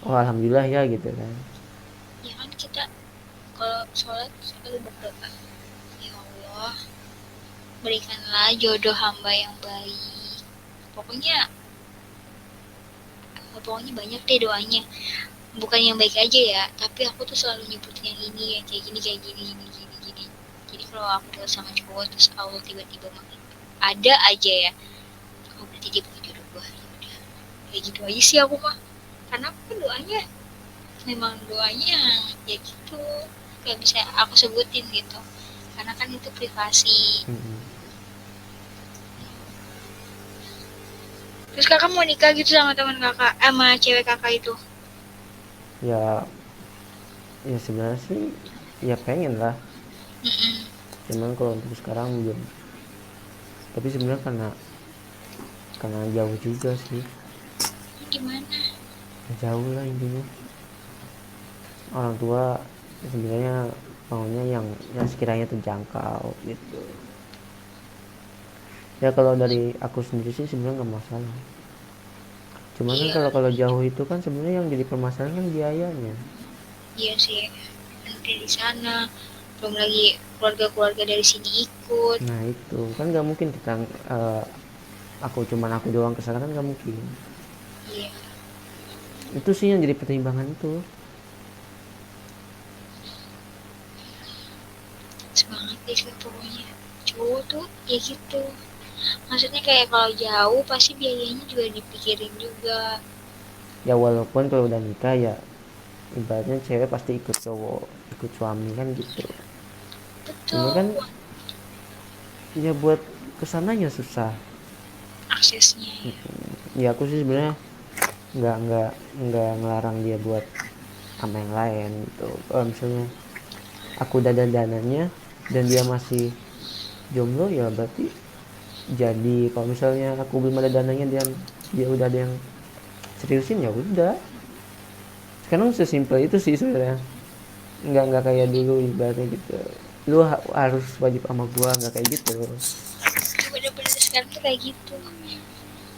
Oh alhamdulillah ya gitu kan. Ya kan kita kalau sholat selalu berdoa, ya Allah berikanlah jodoh hamba yang baik. Pokoknya pokoknya banyak deh doanya, bukan yang baik aja ya, tapi aku tuh selalu nyebutin yang ini, yang kayak gini, kayak gini, gini, gini, gini. Jadi kalau aku udah sama cowok terus Allah tiba-tiba ada aja ya, oh berarti dia punya jodoh gue, ya udah, kayak gitu aja sih aku mah. Karena aku kan doanya memang doanya ya gitu, gak bisa aku sebutin gitu, karena kan itu privasi. Mm-mm. Terus kakak mau nikah gitu sama teman kakak, sama cewek kakak itu? Ya ya sebenarnya sih ya pengen lah. Mm-mm. Cuman kalau untuk sekarang belum. Tapi sebenarnya karena jauh juga sih. Gimana? Jauh lah intinya. Orang tua sebenarnya maunya yang sekiranya terjangkau gitu. Ya kalau dari aku sendiri sih sebenarnya nggak masalah. Cuman kan Iya, kalau jauh itu kan sebenarnya yang jadi permasalahan kan biayanya. iya sih, nanti di sana belum lagi keluarga-keluarga dari sini ikut. Nah itu kan nggak mungkin kita eh, aku doang kesana kan nggak mungkin. Iya, Itu sih yang jadi pertimbangan itu. semangat deh pokoknya. Cowok tuh ya gitu, maksudnya kayak kalau jauh pasti biayanya juga dipikirin juga. Ya walaupun kalau udah nikah ya ibaratnya cewek pasti ikut cowok, ikut suami kan gitu. Cuma kan Betul, ya buat kesananya susah. aksesnya ya. Ya aku sih sebenarnya nggak nggak ngelarang dia buat sama yang lain gitu. Kalau misalnya aku udah ada dananya dan dia masih jomblo ya berarti jadi kalau misalnya aku belum ada dananya dan dia udah ada yang seriusin ya udah. Sekarang sesimpel itu sih sebenarnya, nggak kayak dulu ibaratnya gitu, lu harus wajib sama gua, nggak kayak gitu. Bener-bener sekarang tuh kayak gitu,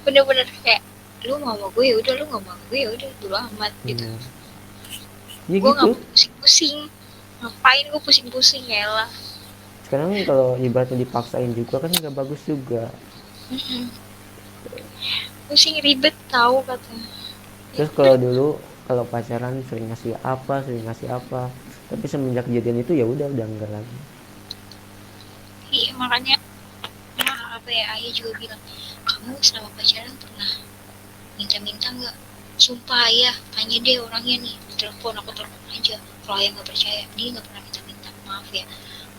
bener-bener kayak lu mau sama gue ya udah, lu nggak mau sama gue ya udah, bodo amat gitu. Iya ya Gue nggak gitu. mau pusing-pusing, ngapain gue pusing-pusing ya lah. Sekarang kalau ibaratnya dipaksain juga kan nggak bagus juga. Pusing ribet tahu katanya. Ya Terus udah. kalau dulu kalau pacaran sering ngasih apa, tapi semenjak kejadian itu ya udah enggak lagi. Iya makanya, nah apa ya, ayah juga bilang, kamu selama pacaran pernah minta-minta nggak? Sumpah ayah, tanya deh orangnya nih, telepon, aku telepon aja. Kalau ayah nggak percaya, dia nggak pernah minta-minta, maaf ya.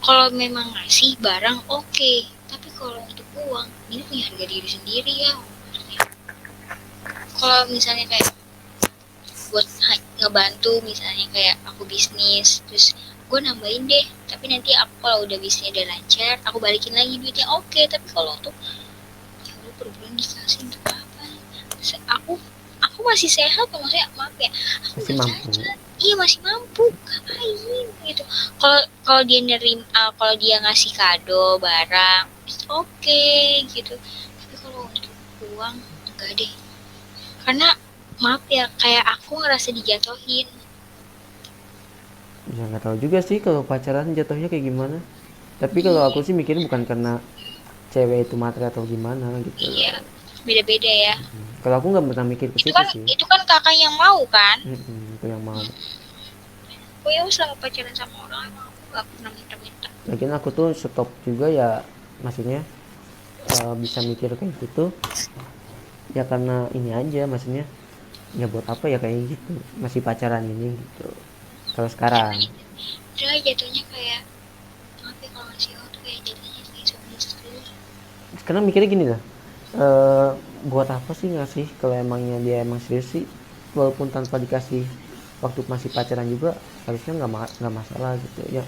Kalau memang ngasih barang oke, tapi kalau untuk uang, ini punya harga diri sendiri ya. Kalau misalnya kayak buat ngebantu, misalnya kayak aku bisnis, terus gue nambahin deh, tapi nanti aku kalau udah bisnisnya udah lancar, aku balikin lagi duitnya, oke. Tapi kalau untuk ya udah per bulan dikasih untuk apa? aku aku masih sehat kok, maksudnya maaf ya, aku Masih nggak mampu. cacat, iya masih mampu, ngapain gitu. Kalau kalau dia nerim, kalau dia ngasih kado barang, oke gitu. Tapi kalau untuk uang enggak deh, karena maaf ya, kayak aku ngerasa dijatuhin. Ya nggak tahu juga sih kalau pacaran jatuhnya kayak gimana. Tapi kalau aku Iya, sih mikirnya bukan karena cewek itu matre atau gimana gitu iya, loh. beda-beda ya. Kalau aku nggak pernah mikir ke itu situ kan sih. itu kan kakak yang mau kan. Aku yang mau. Oh ya, selama pacaran sama orang emang aku gak pernah minta-minta. Lagian aku tuh stop juga ya, maksudnya bisa mikir kayak gitu ya karena ini aja, maksudnya ya buat apa ya kayak gitu, masih pacaran ini gitu kalau sekarang. Udah jatuhnya kayak, maaf ya kalau ngasih orang tuh kayak jatuhnya kayak suami istri. Sekarang mikirnya gini lah, eh buat apa sih ngasih kalau emangnya dia emang serius sih, walaupun tanpa dikasih waktu masih pacaran juga harusnya nggak masalah gitu ya,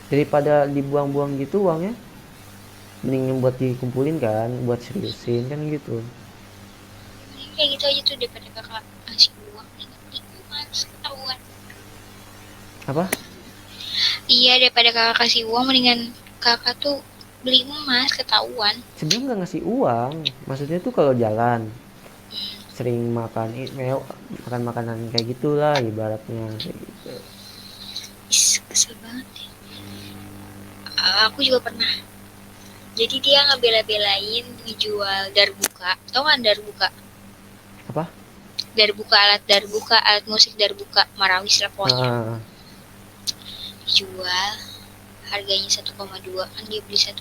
daripada dibuang-buang gitu uangnya, mending buat dikumpulin kan buat seriusin kan gitu. Mending kayak gitu aja tuh daripada kakak ngasih uang nanti mas ketahuan. Apa Iya, daripada kakak kasih uang mendingan kakak tuh beli emas ketahuan. sebenarnya nggak ngasih uang, maksudnya tuh kalau jalan sering makan makan makanan kayak gitulah ibaratnya kayak gitu. Is, kesel banget ya. Aku juga pernah, jadi dia ngebela-belain ngejual darbuka, tau kan darbuka? Apa Darbuka, alat musik darbuka, marawis lah pokoknya. ah, Dijual harganya 1,2, kan dia beli 1,8,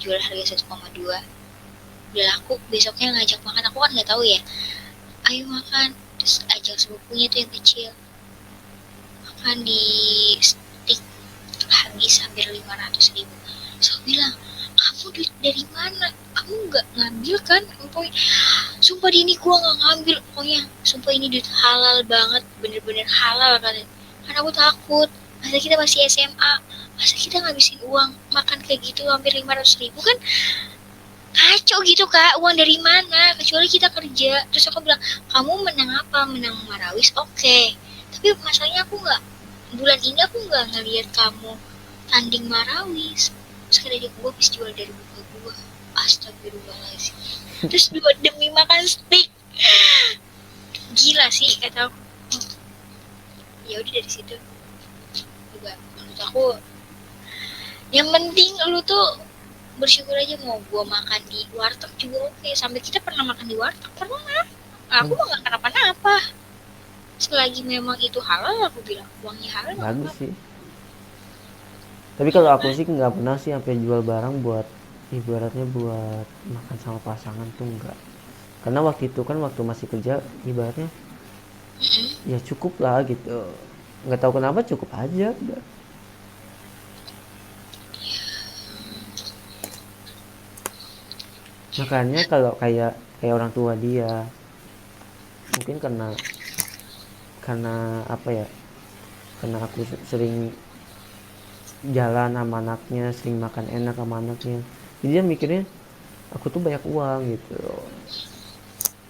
jual harga 1,2, udah laku. Besoknya ngajak makan, aku kan nggak tahu ya, ayo makan, terus ajak sepupunya tuh yang kecil makan di stick, habis hampir 500.000. So aku bilang, kamu duit dari mana, kamu nggak ngambil kan? Pokoknya sumpah di ini gua nggak ngambil, pokoknya sumpah ini duit halal banget, bener-bener halal kan. Karena aku takut, masa kita masih SMA, masa kita ngabisin uang makan kayak gitu hampir 500.000 kan, kacau gitu kak, uang dari mana, kecuali kita kerja. Terus aku bilang, kamu menang apa, menang marawis, oke, tapi masalahnya aku nggak, bulan ini aku nggak ngelihat kamu tanding marawis. Terus kata dia, gue habis jual dari buka gue, astagfirullahaladzim, terus demi makan steak, gila sih kata aku. Ya udah dari situ juga menurut aku, yang penting lu tuh bersyukur aja. Mau gua makan di warteg juga oke, sampai kita pernah makan di warteg, pernah. Aku mah gak kenapa-napa, selagi memang itu halal, aku bilang uangnya halal gak bagus apa-apa. sih. Tapi kalau aku sih nggak pernah sih sampai jual barang buat ibaratnya buat makan sama pasangan tuh enggak. Karena waktu itu kan waktu masih kerja ibaratnya ya cukup lah gitu. Nggak tahu kenapa cukup aja udah. Makanya kalau kayak kayak orang tua dia mungkin karena apa ya? Karena aku sering jalan sama anaknya, sering makan enak sama anaknya. Jadi dia mikirnya aku tuh banyak uang gitu.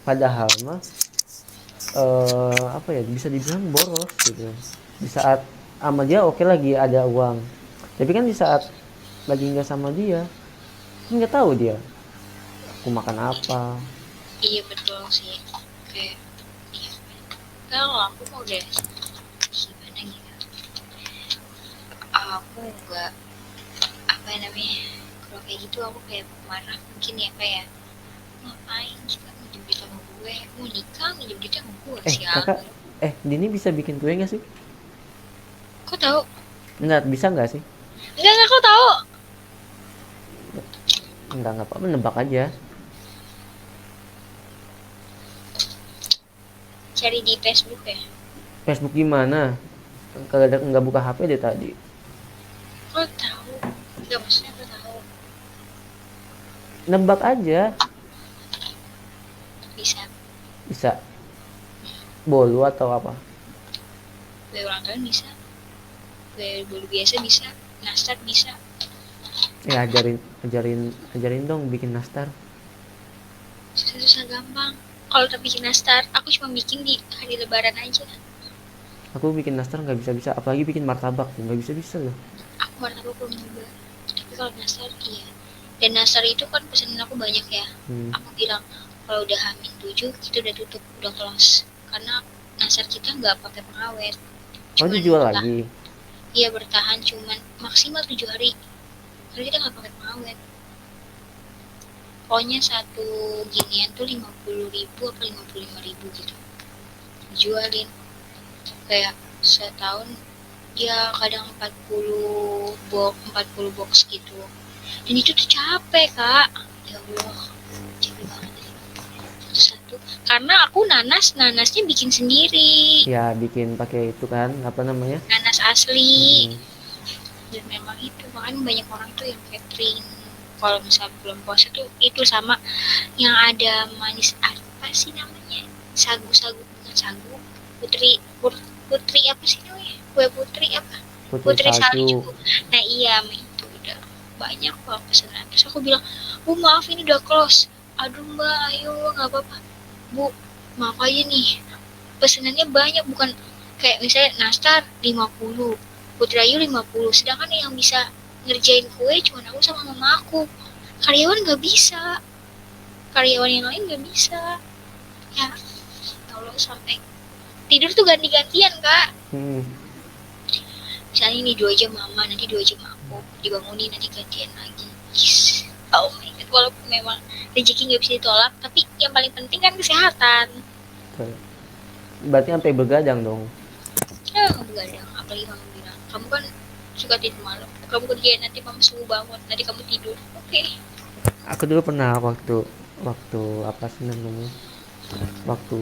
Padahal mah apa ya, bisa dibilang boros gitu. Di saat sama dia oke lagi ada uang, tapi kan di saat lagi nggak sama dia kan nggak tahu dia aku makan apa. Iya betul sih. Kayak iya. Kalau aku mau udah gimana gitu. Aku nggak apa namanya. Kalau kayak gitu aku kayak marah mungkin ya kayak ngapain juga minjem duit sama gue, mau nikah minjem duit sama gue sial. Kakak, Dini bisa bikin kue nggak sih? Kok tahu? Bisa nggak sih? Enggak kok tahu. Nggak apa, menebak aja. Cari di Facebook ya. Facebook gimana? Kalau nggak buka HP deh tadi. Kok tahu? Enggak maksudnya kok tahu. Nebak aja. Bisa. Bisa. Bolu atau apa? Kue ulang tahun bisa. Kue bolu biasa bisa. Nastar bisa. Ya ajarin dong bikin nastar. Susah-susah gampang. Kalau udah bikin nastar, aku cuma bikin di hari lebaran aja. Aku bikin nastar nggak bisa-bisa, apalagi bikin martabak tuh nggak bisa-bisa loh. Aku martabak belum nyoba. Tapi kalau nastar iya. Dan nastar itu kan pesanan aku banyak ya. Aku bilang kalau udah H-7 kita udah tutup, udah close. Karena nastar kita nggak pakai pengawet. Oh, Cuman dijual lagi? Iya bertahan cuman maksimal 7 hari. Karena kita nggak pakai pengawet. Pokoknya satu ginian tuh 50.000 apa 55.000 gitu. Dijualin. Kayak setahun ya kadang 40 box gitu. Dan itu tuh capek kak, ya Allah capek banget. Satu karena aku nanasnya bikin sendiri Ya bikin pakai itu kan, apa namanya, nanas asli. Dan memang itu makanya banyak orang tuh yang catering kalau misalnya belum puasa tuh itu sama yang ada manis apa sih namanya, sagu bukan sagu, putri apa sih namanya, kue putri apa, putri salju. Nah iya itu udah banyak banget pesanan. Terus aku bilang, bu maaf ini udah close. Aduh mbak ayo nggak apa-apa bu, maaf aja nih pesanannya banyak, bukan kayak misalnya nastar 50, putri ayu 50, sedangkan yang bisa ngerjain kue cuma aku sama mama aku, karyawan nggak bisa, karyawan yang lain nggak bisa ya. Kalau sampai tidur tuh ganti-gantian kak. Misalnya ini 2 jam mama, nanti 2 jam aku, dibangunin nanti gantian lagi. Yes. Oh my god, walaupun memang rezeki nggak bisa ditolak, tapi yang paling penting kan kesehatan. Berarti sampai begadang dong? Ya nggak begadang, apalagi kamu bilang kamu kan suka tidur malam, kamu kerjain nanti mama subuh bangun, nanti kamu tidur. Oke. Aku dulu pernah waktu apa sih namanya, waktu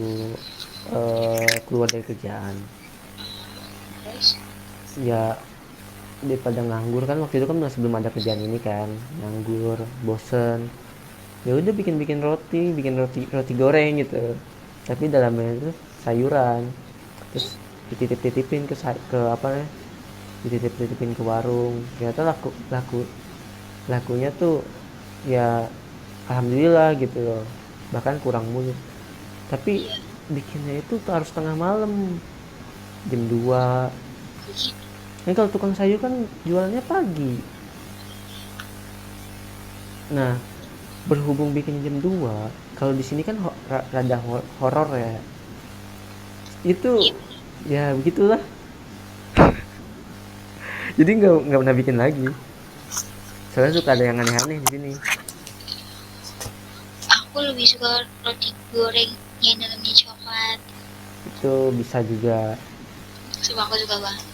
keluar dari kerjaan. Terus Ya daripada nganggur kan, waktu itu kan masih belum ada kerjaan ini kan, nganggur bosen, ya udah bikin roti goreng gitu, tapi dalamnya itu sayuran, terus dititipin ke apa ya, dititipin ke warung, ternyata lakunya tuh ya alhamdulillah gitu loh, bahkan kurang mulu. Tapi bikinnya itu tuh harus tengah malam, jam 2. Ini kalau tukang sayur kan jualannya pagi. Nah, berhubung bikin jam 2, kalau di sini kan rada horor ya. Itu ya begitulah. Jadi nggak pernah bikin lagi. Soalnya suka ada yang aneh-aneh di sini. aku lebih suka roti goreng yang dalamnya coklat. Itu bisa juga. Sumpah aku suka banget.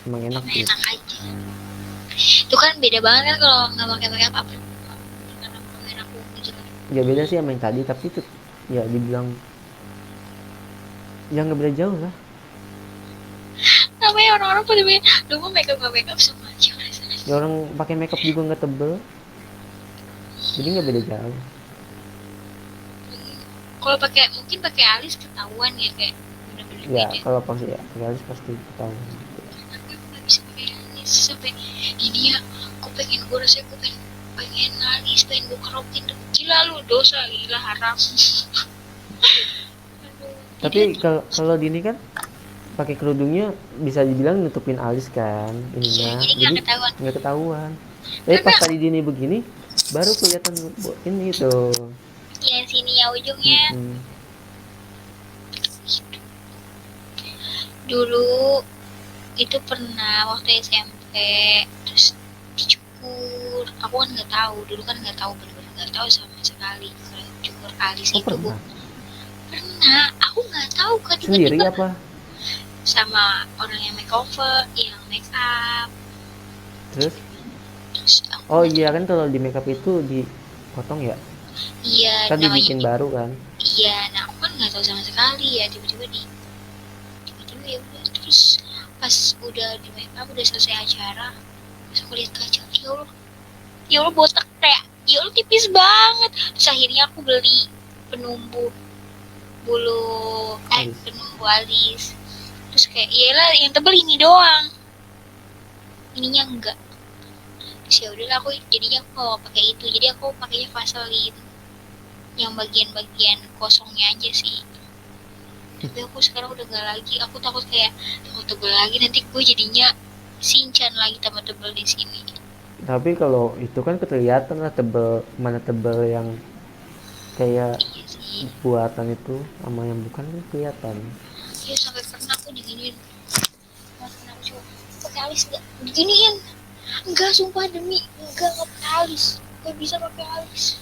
Emang enak sih. Enak aja. Itu kan beda banget kan kalau nggak pakai makeup apa. Karena pakai aku gitu. Ya beda sih sama yang tadi, tapi itu ya dibilang ya nggak beda jauh lah. Namanya orang-orang pada bilang, lu mau makeup nggak makeup sama aja rasanya. Ya orang pakai makeup juga nggak tebel, jadi nggak beda jauh. Kalau pakai mungkin pakai alis ketahuan ya kayak bener-bener Ya beda. kalau pakai alis pasti ketahuan. Tapi aku nggak bisa pakai alis. sampai ini ya, aku pengen gue rasanya gue pengen nangis, pengen gue kerokin, gila lu, dosa, gila, haram. Aduh, Tapi jadi kalau di ini kan pakai kerudungnya bisa dibilang nutupin alis kan iya, ininya, jadi nggak jadi ketahuan nggak ketahuan. Tapi karena pas tadi dini begini baru kelihatan ini tuh. ya sini ya ujungnya. Mm-mm. Dulu itu pernah waktu SMP, terus dicukur, aku kan nggak tahu, dulu kan nggak tahu, bener-bener nggak tahu sama sekali kalau cukur alis Oh itu. Bu, pernah pernah, aku nggak tahu kan, sendiri tiba-tiba apa? sama orang yang makeover, yang make up, Terus terus aku oh nggak iya tahu. kan kalau di makeup itu dipotong ya, Iya, kan namanya, dibikin baru kan. iya, nah aku kan nggak tahu sama sekali ya, tiba-tiba ya udah, terus pas udah di make up, udah selesai acara, terus aku lihat kaca, ya Allah, ya Allah, botak, kayak ya Allah, tipis banget. Terus akhirnya aku beli penumbuh bulu, Alis penumbuh alis. Terus kayak iyalah yang tebel ini doang, ininya enggak. Terus ya udahlah, aku jadinya aku mau pakai itu, jadi aku pakainya Vaseline yang bagian-bagian kosongnya aja sih. Tapi aku sekarang udah gak lagi, aku takut kayak takut tebel lagi, nanti gue jadinya sinchan lagi tambah tebel di sini. tapi kalau itu kan kelihatan lah tebel mana tebel yang kayak Iya sih. buatan itu sama yang bukan kan kelihatan. Ya sampai pernah aku diginiin, pernah coba pakai alis gak diginiin, enggak, sumpah, demi enggak pakai alis, enggak bisa pakai alis,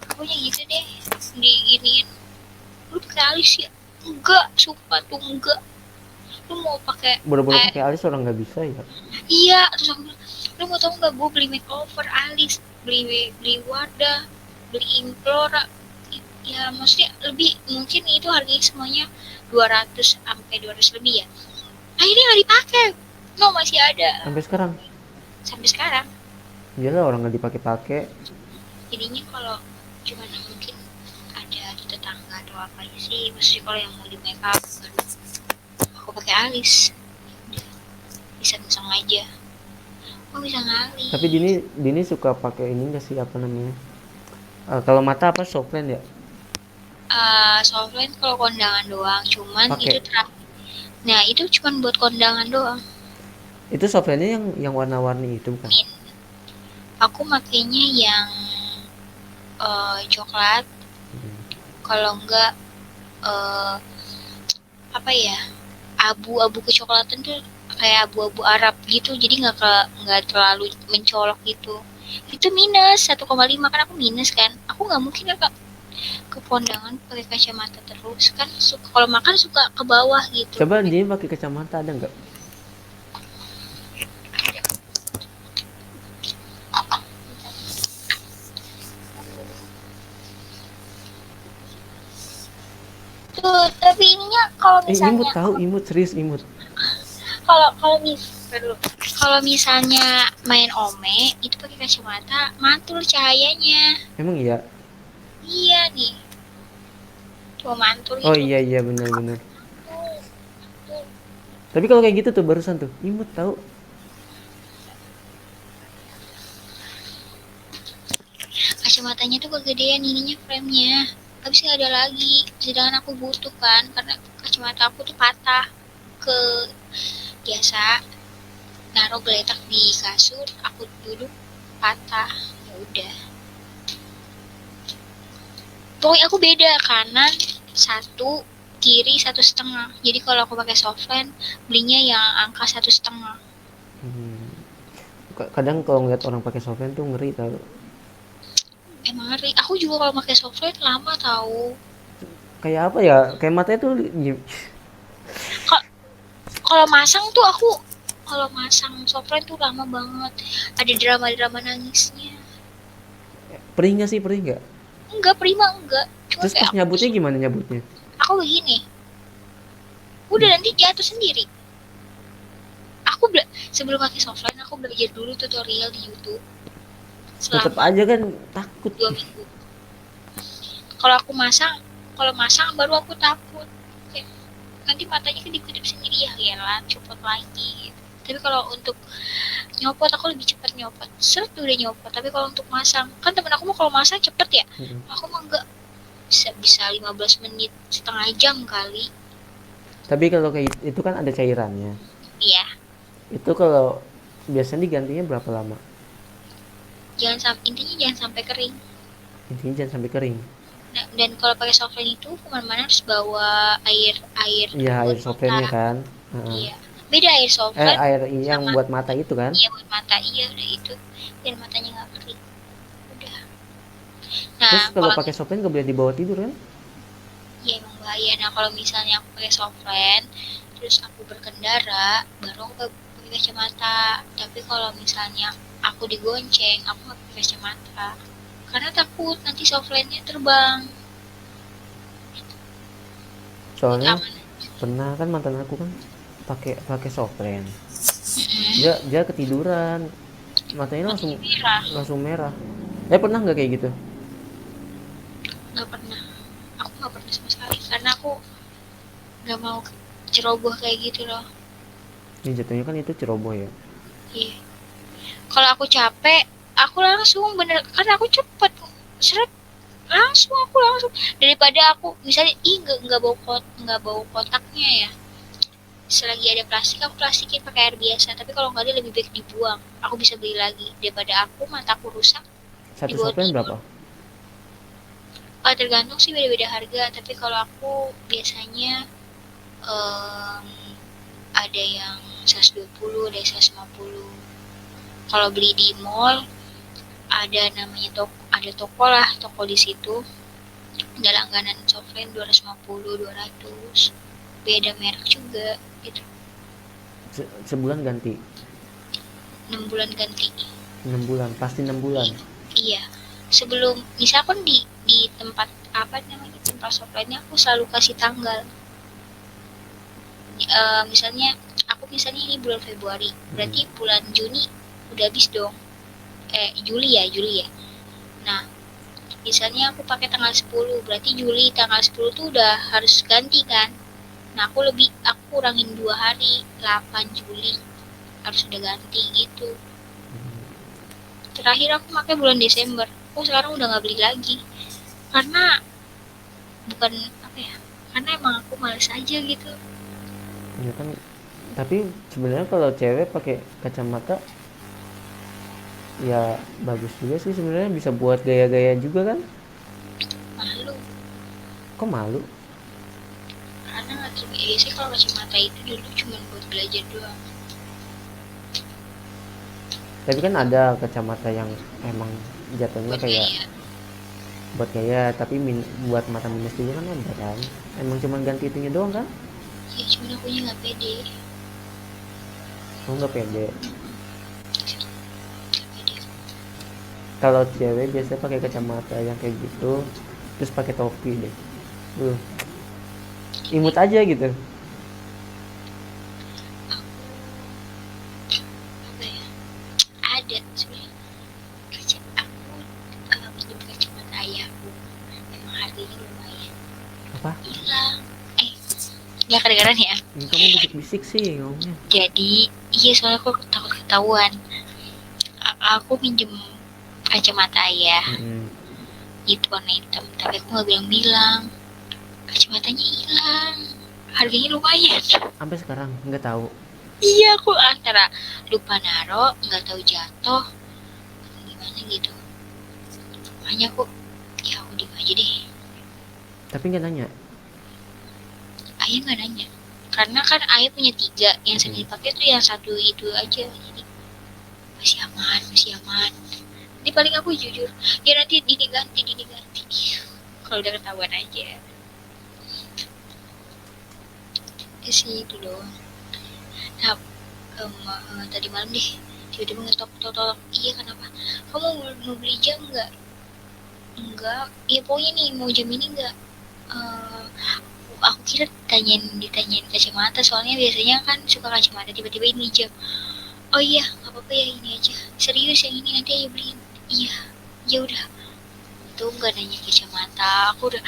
pokoknya gitu deh, diginiin, lu pakai alis ya, enggak, sumpah tuh enggak, lu mau pakai Bener-bener pakai alis orang nggak bisa ya. iya. Terus aku bilang, lu mau tau nggak, gue beli makeover alis, beli beli Wardah, beli Implora, ya maksudnya lebih, mungkin itu harganya semuanya 200 sampai 200 lebih ya, akhirnya nggak dipakai. No, masih ada Sampai sekarang sampai sekarang. iyalah orang nggak dipakai-pakai. Jadinya kalau cuman mungkin ada di tetangga atau apa aja sih, maksudnya kalau yang mau di make up baru aku pakai alis, udah bisa misang aja, aku bisa Tapi ngalis. Dini Dini suka pakai ini nggak sih apa namanya? Kalau mata apa softland ya? Softline kalau kondangan doang, cuman itu Pakai. nah itu cuman buat kondangan doang. Itu softlandnya yang warna-warni itu bukan? Min, aku makainya yang coklat, kalau enggak eh, apa ya, abu-abu kecoklatan tuh, kayak abu-abu Arab gitu, jadi nggak terlalu mencolok gitu. Itu minus 1,5, kan aku minus kan, aku nggak mungkin kan ke kondangan pakai kacamata terus kan, suka kalau makan suka ke bawah gitu. Coba Dini pakai kacamata ada nggak? Tuh, tapi ininya kalau Imut misalnya, tahu imut serius imut. kalau kalau mis kalau misalnya main ome itu pakai kacamata, mantul cahayanya. Emang iya? Iya nih, cuma mantul Oh gitu. iya iya benar-benar. Tuh, tuh. Tapi kalau kayak gitu tuh barusan tuh imut tahu. Kacamatanya tuh kegedean ininya, frame-nya. Habis nggak ada lagi. Sedangkan aku butuh kan, karena kacamata aku tuh patah. Ke biasa naruh geletak di kasur, aku duduk patah. Ya udah. Pokoknya aku beda, kanan satu, kiri 1,5. Jadi kalau aku pakai softland, belinya yang angka 1,5. Hmm. Kadang kalau ngeliat orang pakai softland tuh ngeri tahu. Emang ngeri. Aku juga kalau pakai softland lama tahu. Kayak apa ya? Kayak matanya tuh Kalau masang tuh aku, kalau masang softline tuh lama banget. Ada drama-drama nangisnya. perih nggak sih perih nggak? Enggak, prima enggak. Cuma Terus kayak pas nyabutnya gimana nyabutnya? aku begini. Udah nanti jatuh sendiri. Aku sebelum pakai softline aku belajar dulu tutorial di YouTube Tetep selama aja kan takut. 2 minggu. Kalau aku masang, kalau masang baru aku takut. Kayak, nanti matanya kedip-kedip sendiri, ya lah, copot lagi gitu. Tapi kalau untuk nyopot aku lebih cepat nyopot, seret udah nyopot. Tapi kalau untuk masang, kan temen aku mau kalau masang cepet ya, aku mah enggak, bisa 15 menit, setengah jam kali. Tapi kalau kayak itu kan ada cairannya. Iya, Itu kalau biasanya digantinya berapa lama? intinya jangan sampai kering. Intinya jangan sampai kering. Nah, dan kalau pakai softline itu kemana-mana harus bawa air air Iya, air buat mata. softennya kan. Heeh. Iya, beda air softline Air yang sama, buat mata itu kan. iya buat mata, iya udah itu biar matanya nggak kering udah. Nah Terus kalau kalau pakai soften nggak boleh dibawa tidur kan? ya emang bahaya. Nah kalau misalnya aku pakai softline terus aku berkendara baru aku pakai kacamata. Tapi kalau misalnya aku digonceng aku nggak pakai kacamata karena takut nanti softline-nya terbang. Soalnya Aman. pernah kan mantan aku kan pakai soften. Mm-mm. Dia ketiduran, matanya langsung Matanya merah. langsung merah. Pernah nggak kayak gitu? Nggak pernah, aku nggak pernah sama sekali karena aku nggak mau ceroboh kayak gitu loh. Ini jatuhnya kan itu ceroboh ya. Iya, kalau aku capek aku langsung bener karena aku cepet seret, langsung daripada aku misalnya nggak bau kotaknya ya, selagi ada plastik aku plastikin pakai air biasa. Tapi kalau nggak ada lebih baik dibuang, aku bisa beli lagi daripada aku mataku rusak Satu dibawa soften tidur. berapa? Tergantung sih, beda-beda harga. Tapi kalau aku biasanya em, ada yang 120, ada yang 150. Kalau beli di mall ada namanya toko lah, toko di situ ada langganan softline 250 200, beda merek juga gitu. Sebulan ganti. 6 bulan ganti. 6 bulan, pasti 6 bulan. Iya, sebelum misalkan di tempat apa namanya tempat softline aku selalu kasih tanggal. Misalnya misalnya ini bulan Februari berarti bulan Juni udah habis dong. Juli ya. Nah misalnya aku pakai tanggal 10 berarti Juli tanggal 10 tuh udah harus ganti kan. Nah aku kurangin 2 hari, 8 Juli harus udah ganti gitu. Terakhir aku pakai bulan Desember, aku sekarang udah nggak beli lagi karena bukan apa ya, karena emang aku males aja gitu. Ya kan, tapi sebenarnya kalau cewek pakai kacamata ya bagus juga sih sebenarnya, bisa buat gaya-gaya juga kan. Malu Kok malu? karena nggak terbiasa. Biasanya kalau kacamata itu dulu cuma buat belajar doang. Tapi kan ada kacamata yang emang jatuhnya Buat kayak gaya buat gaya, tapi buat mata minus juga kan ada kan. Emang cuman ganti itunya doang kan. ya, cuma akunya nggak pede. Kamu nggak pede. Nggak pede. Kalau cewek biasanya pakai kacamata yang kayak gitu, terus pakai topi deh. Imut aja gitu. Apa ya, ada sebenarnya aku pinjam kacamata ayahku, memang harganya lumayan. Apa? Hilang. Nggak kedengeran ya. Ini kamu bisik-bisik sih ngomongnya. Jadi iya, soalnya aku takut ketahuan. Aku pinjem kacamata ayah itu warna hitam, tapi aku nggak bilang-bilang kacamatanya hilang, harganya lumayan. Sampai sekarang nggak tahu. Iya, aku antara lupa naro, nggak tahu jatuh gimana gitu, makanya aku diem aja deh. Tapi nggak nanya. Ayah nggak nanya karena kan ayah punya 3, yang sering dipakai tuh yang satu itu aja, jadi masih aman. Jadi paling aku jujur, ya nanti dini ganti kalau udah ketahuan aja. Ya sih itu doang. Nah tadi malam deh tiba-tiba ngetok, iya kenapa, kamu mau beli jam nggak, ya pokoknya nih mau jam ini nggak. Eh, aku kira ditanyain kacamata, soalnya biasanya kan suka kacamata, tiba-tiba ini jam. Oh iya nggak apa-apa ya, ini aja, serius yang ini nanti aja beliin. Iya ya udah, tuh nggak nanya kacamata. Aku udah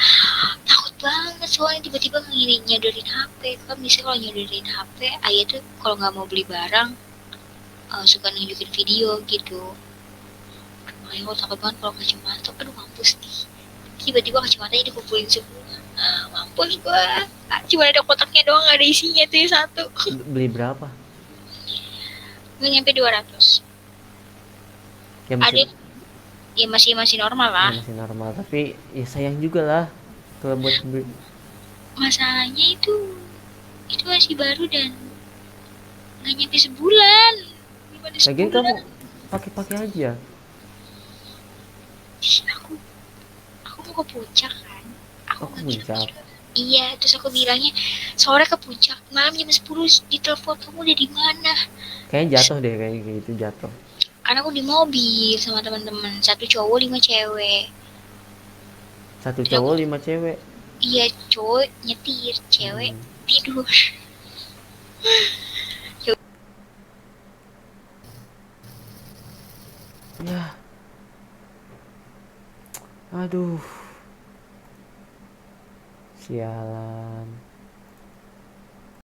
takut banget soalnya tiba-tiba nyodorin HP kan. Bisa kalau nyodorin HP ayah tuh kalau nggak mau beli barang suka nunjukin video gitu. Makanya gue takut banget kalau kacamata, aduh mampus nih, tiba-tiba kacamatanya dikumpulin semua. Mampus gue, cuma ada kotaknya doang, gak ada isinya tuh yang satu. Beli berapa? Nggak nyampe 200. Ya Ada, masih, ya masih masih normal ya lah. masih normal, tapi ya sayang juga lah kalau buat beli. Masalahnya itu masih baru dan nggak nyampe sebulan, belum ada Lagian kamu sebulan. pakai-pakai aja. Ih, aku mau ke puncak kan, aku Aku nggak puncak. ngira-ngira. Iya, terus aku bilangnya sore ke puncak, malam jam 10 ditelepon, kamu udah di mana? Kayaknya jatuh deh, kayak gitu jatuh. Karena aku di mobil sama teman-teman, satu cowok 5 cewek. Satu Terus aku, cowok 5 cewek. iya, cowok nyetir, cewek Hmm. tidur. Ya, aduh, sialan.